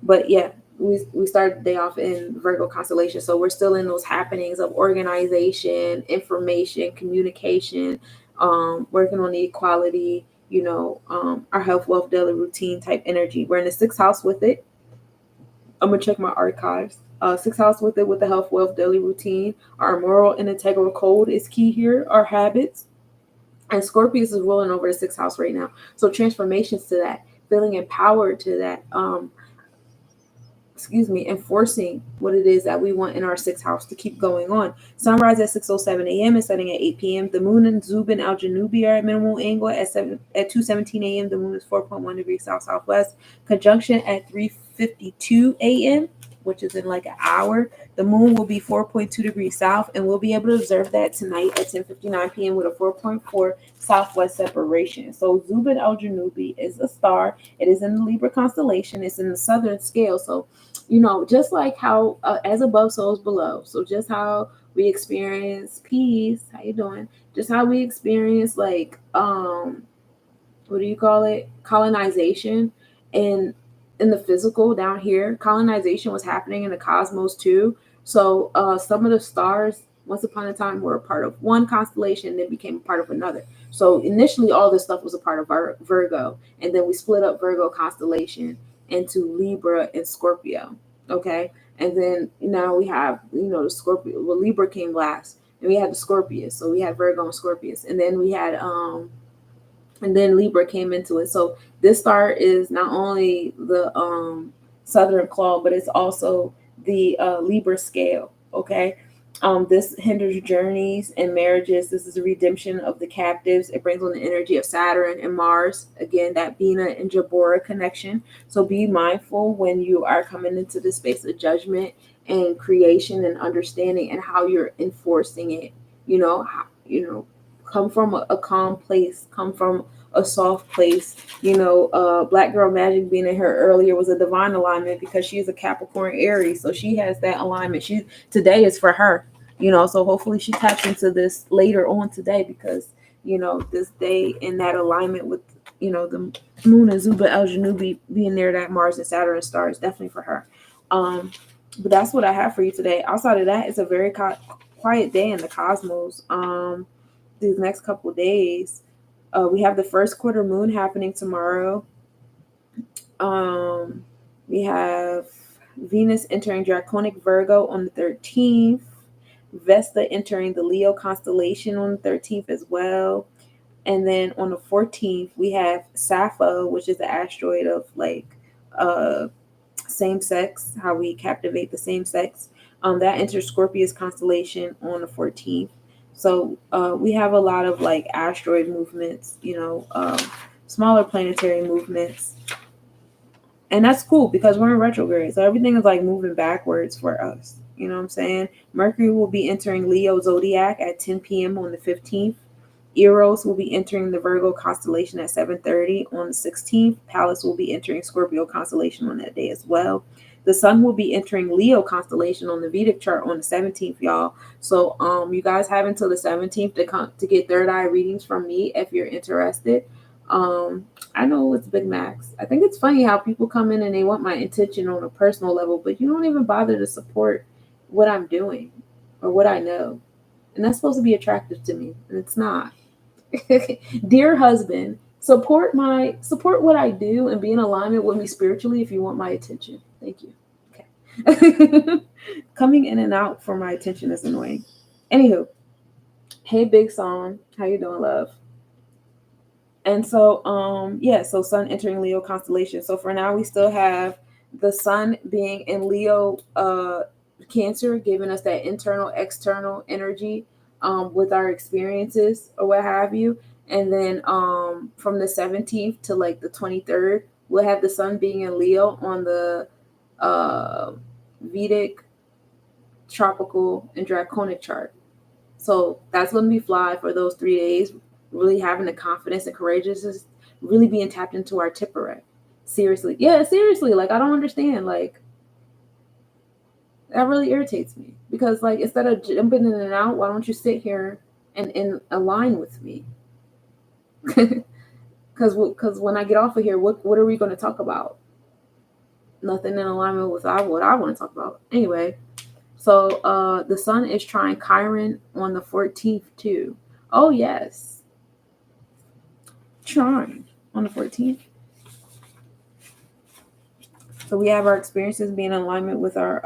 but yeah, we started the day off in Virgo constellation. So we're still in those happenings of organization, information, communication, working on the equality, our health, wealth, daily routine type energy. We're in the 6th house with it. I'm going to check my archives. 6th house with it, with the health, wealth, daily routine. Our moral and integral code is key here. Our habits. And Scorpius is rolling over the 6th house right now. So transformations to that, feeling empowered to that, enforcing what it is that we want in our 6th house to keep going on. Sunrise at 6:07 a.m. and setting at 8 p.m. The moon and Zubin Al Janubi are at minimal angle at 2:17 a.m. The moon is 4.1 degrees south-southwest. Conjunction at 3:52 a.m., which is in like an hour. The moon will be 4.2 degrees south, and we'll be able to observe that tonight at 10:59 p.m. with a 4.4 southwest separation. So Zubin Al Janubi is a star. It is in the Libra constellation. It's in the southern scale. So just like how as above, so is below. So just how we experience peace, how you doing? Just how we experience like what do you call it? Colonization in the physical down here. Colonization was happening in the cosmos too. So some of the stars once upon a time were a part of one constellation, then became a part of another. So initially all this stuff was a part of our Virgo, and then we split up Virgo constellation into Libra and Scorpio. Okay. And then now we have, the Scorpio. Well, Libra came last, and we had the Scorpius. So we had Virgo and Scorpius. And then we had and then Libra came into it. So this star is not only the southern claw, but it's also the Libra scale. Okay. This hinders journeys and marriages. This is a redemption of the captives. It brings on the energy of Saturn and Mars. Again, that Bina and Jabora connection. So be mindful when you are coming into the space of judgment and creation and understanding, and how you're enforcing it. Come from a calm place, come from a soft place. Black Girl Magic being in her earlier was a divine alignment because she's a Capricorn Aries. So she has that alignment. Today is for her, so hopefully she taps into this later on today, because, this day in that alignment with, the moon and Zuba El Janubi being near that Mars and Saturn star is definitely for her. But that's what I have for you today. Outside of that, it's a very quiet day in the cosmos. These next couple days, we have the first quarter moon happening tomorrow. We have Venus entering Draconic Virgo on the 13th. Vesta entering the Leo constellation on the 13th as well. And then on the 14th, we have Sappho, which is the asteroid of like same sex, how we captivate the same sex. That enters Scorpius constellation on the 14th. So we have a lot of like asteroid movements, smaller planetary movements. And that's cool because we're in retrograde. So everything is like moving backwards for us. You know what I'm saying? Mercury will be entering Leo zodiac at 10 p.m. on the 15th. Eros will be entering the Virgo constellation at 7:30 on the 16th. Pallas will be entering Scorpio constellation on that day as well. The sun will be entering Leo constellation on the Vedic chart on the 17th, y'all. So you guys have until the 17th to get third eye readings from me if you're interested. I know it's Big Max. I think it's funny how people come in and they want my intention on a personal level, but you don't even bother to support what I'm doing or what I know. And that's supposed to be attractive to me, and it's not. Dear husband, support what I do and be in alignment with me spiritually if you want my attention. Thank you. Okay. Coming in and out for my attention is annoying. Anywho, hey Big Song, how you doing, love? And so so sun entering Leo constellation. So for now we still have the sun being in Leo Cancer, giving us that internal external energy with our experiences or what have you. And then from the 17th to like the 23rd, we'll have the sun being in Leo on the Vedic, tropical, and draconic chart. So that's going to be fly for those 3 days, really having the confidence and courageousness, really being tapped into our Tipperary. Seriously. Yeah, seriously. Like, I don't understand. Like, that really irritates me because, like, instead of jumping in and out, why don't you sit here and align with me? Because when I get off of here, what are we going to talk about? Nothing in alignment with what I want to talk about. Anyway, so the sun is trying Chiron on the 14th too. Oh, yes. Trine on the 14th. So we have our experiences being in alignment with our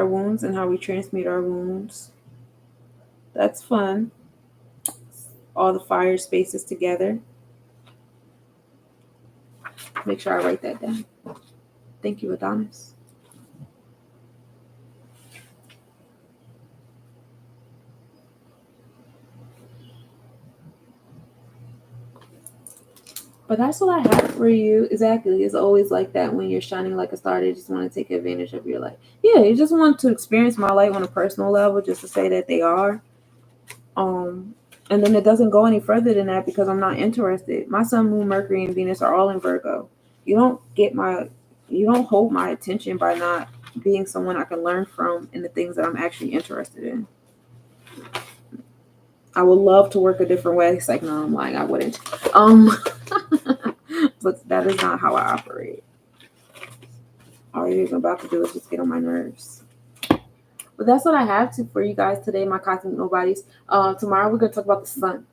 wounds and how we transmute our wounds. That's fun. All the fire spaces together. Make sure I write that down. Thank you, Adonis. But that's what I have for you. Exactly. It's always like that when you're shining like a star. They just want to take advantage of your light. Yeah, you just want to experience my light on a personal level just to say that they are. And then it doesn't go any further than that because I'm not interested. My sun, moon, Mercury, and Venus are all in Virgo. You don't hold my attention by not being someone I can learn from in the things that I'm actually interested in. I would love to work a different way. It's like, no, I'm lying, I wouldn't. But that is not how I operate. All you're about to do is just get on my nerves. But that's what I have for you guys today, my cosmic nobodies. Tomorrow we're going to talk about the sun.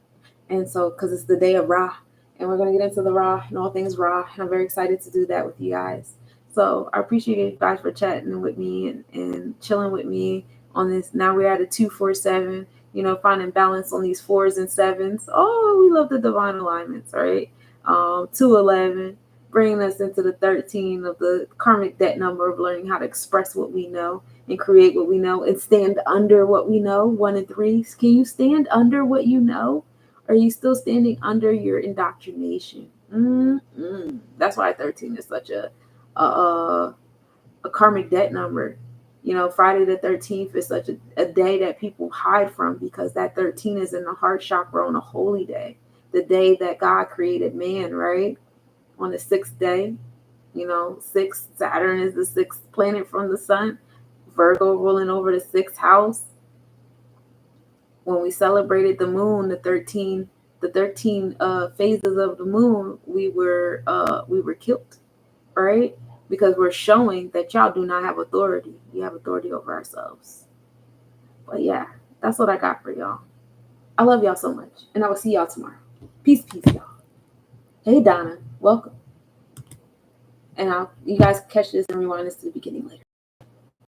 And so, because it's the day of Ra, and we're going to get into the Ra and all things Ra, and I'm very excited to do that with you guys. So I appreciate you guys for chatting with me and chilling with me on this. Now we're at a 247, finding balance on these 4s and 7s. Oh, we love the divine alignments, right? 211, bringing us into the 13 of the karmic debt number of learning how to express what we know and create what we know and stand under what we know. 1 and 3. Can you stand under what you know? Are you still standing under your indoctrination? That's why 13 is such a karmic debt number. Friday the 13th is such a day that people hide from because that 13 is in the heart chakra on a holy day, the day that God created man, right? On the 6th day, 6, Saturn is the 6th planet from the sun, Virgo ruling over the 6th house. When we celebrated the moon, the 13 phases of the moon, we were killed, right? Because we're showing that y'all do not have authority. We have authority over ourselves. But yeah, that's what I got for y'all. I love y'all so much, and I will see y'all tomorrow. Peace, y'all. Hey Donna, welcome. And you guys catch this and rewind this to the beginning later.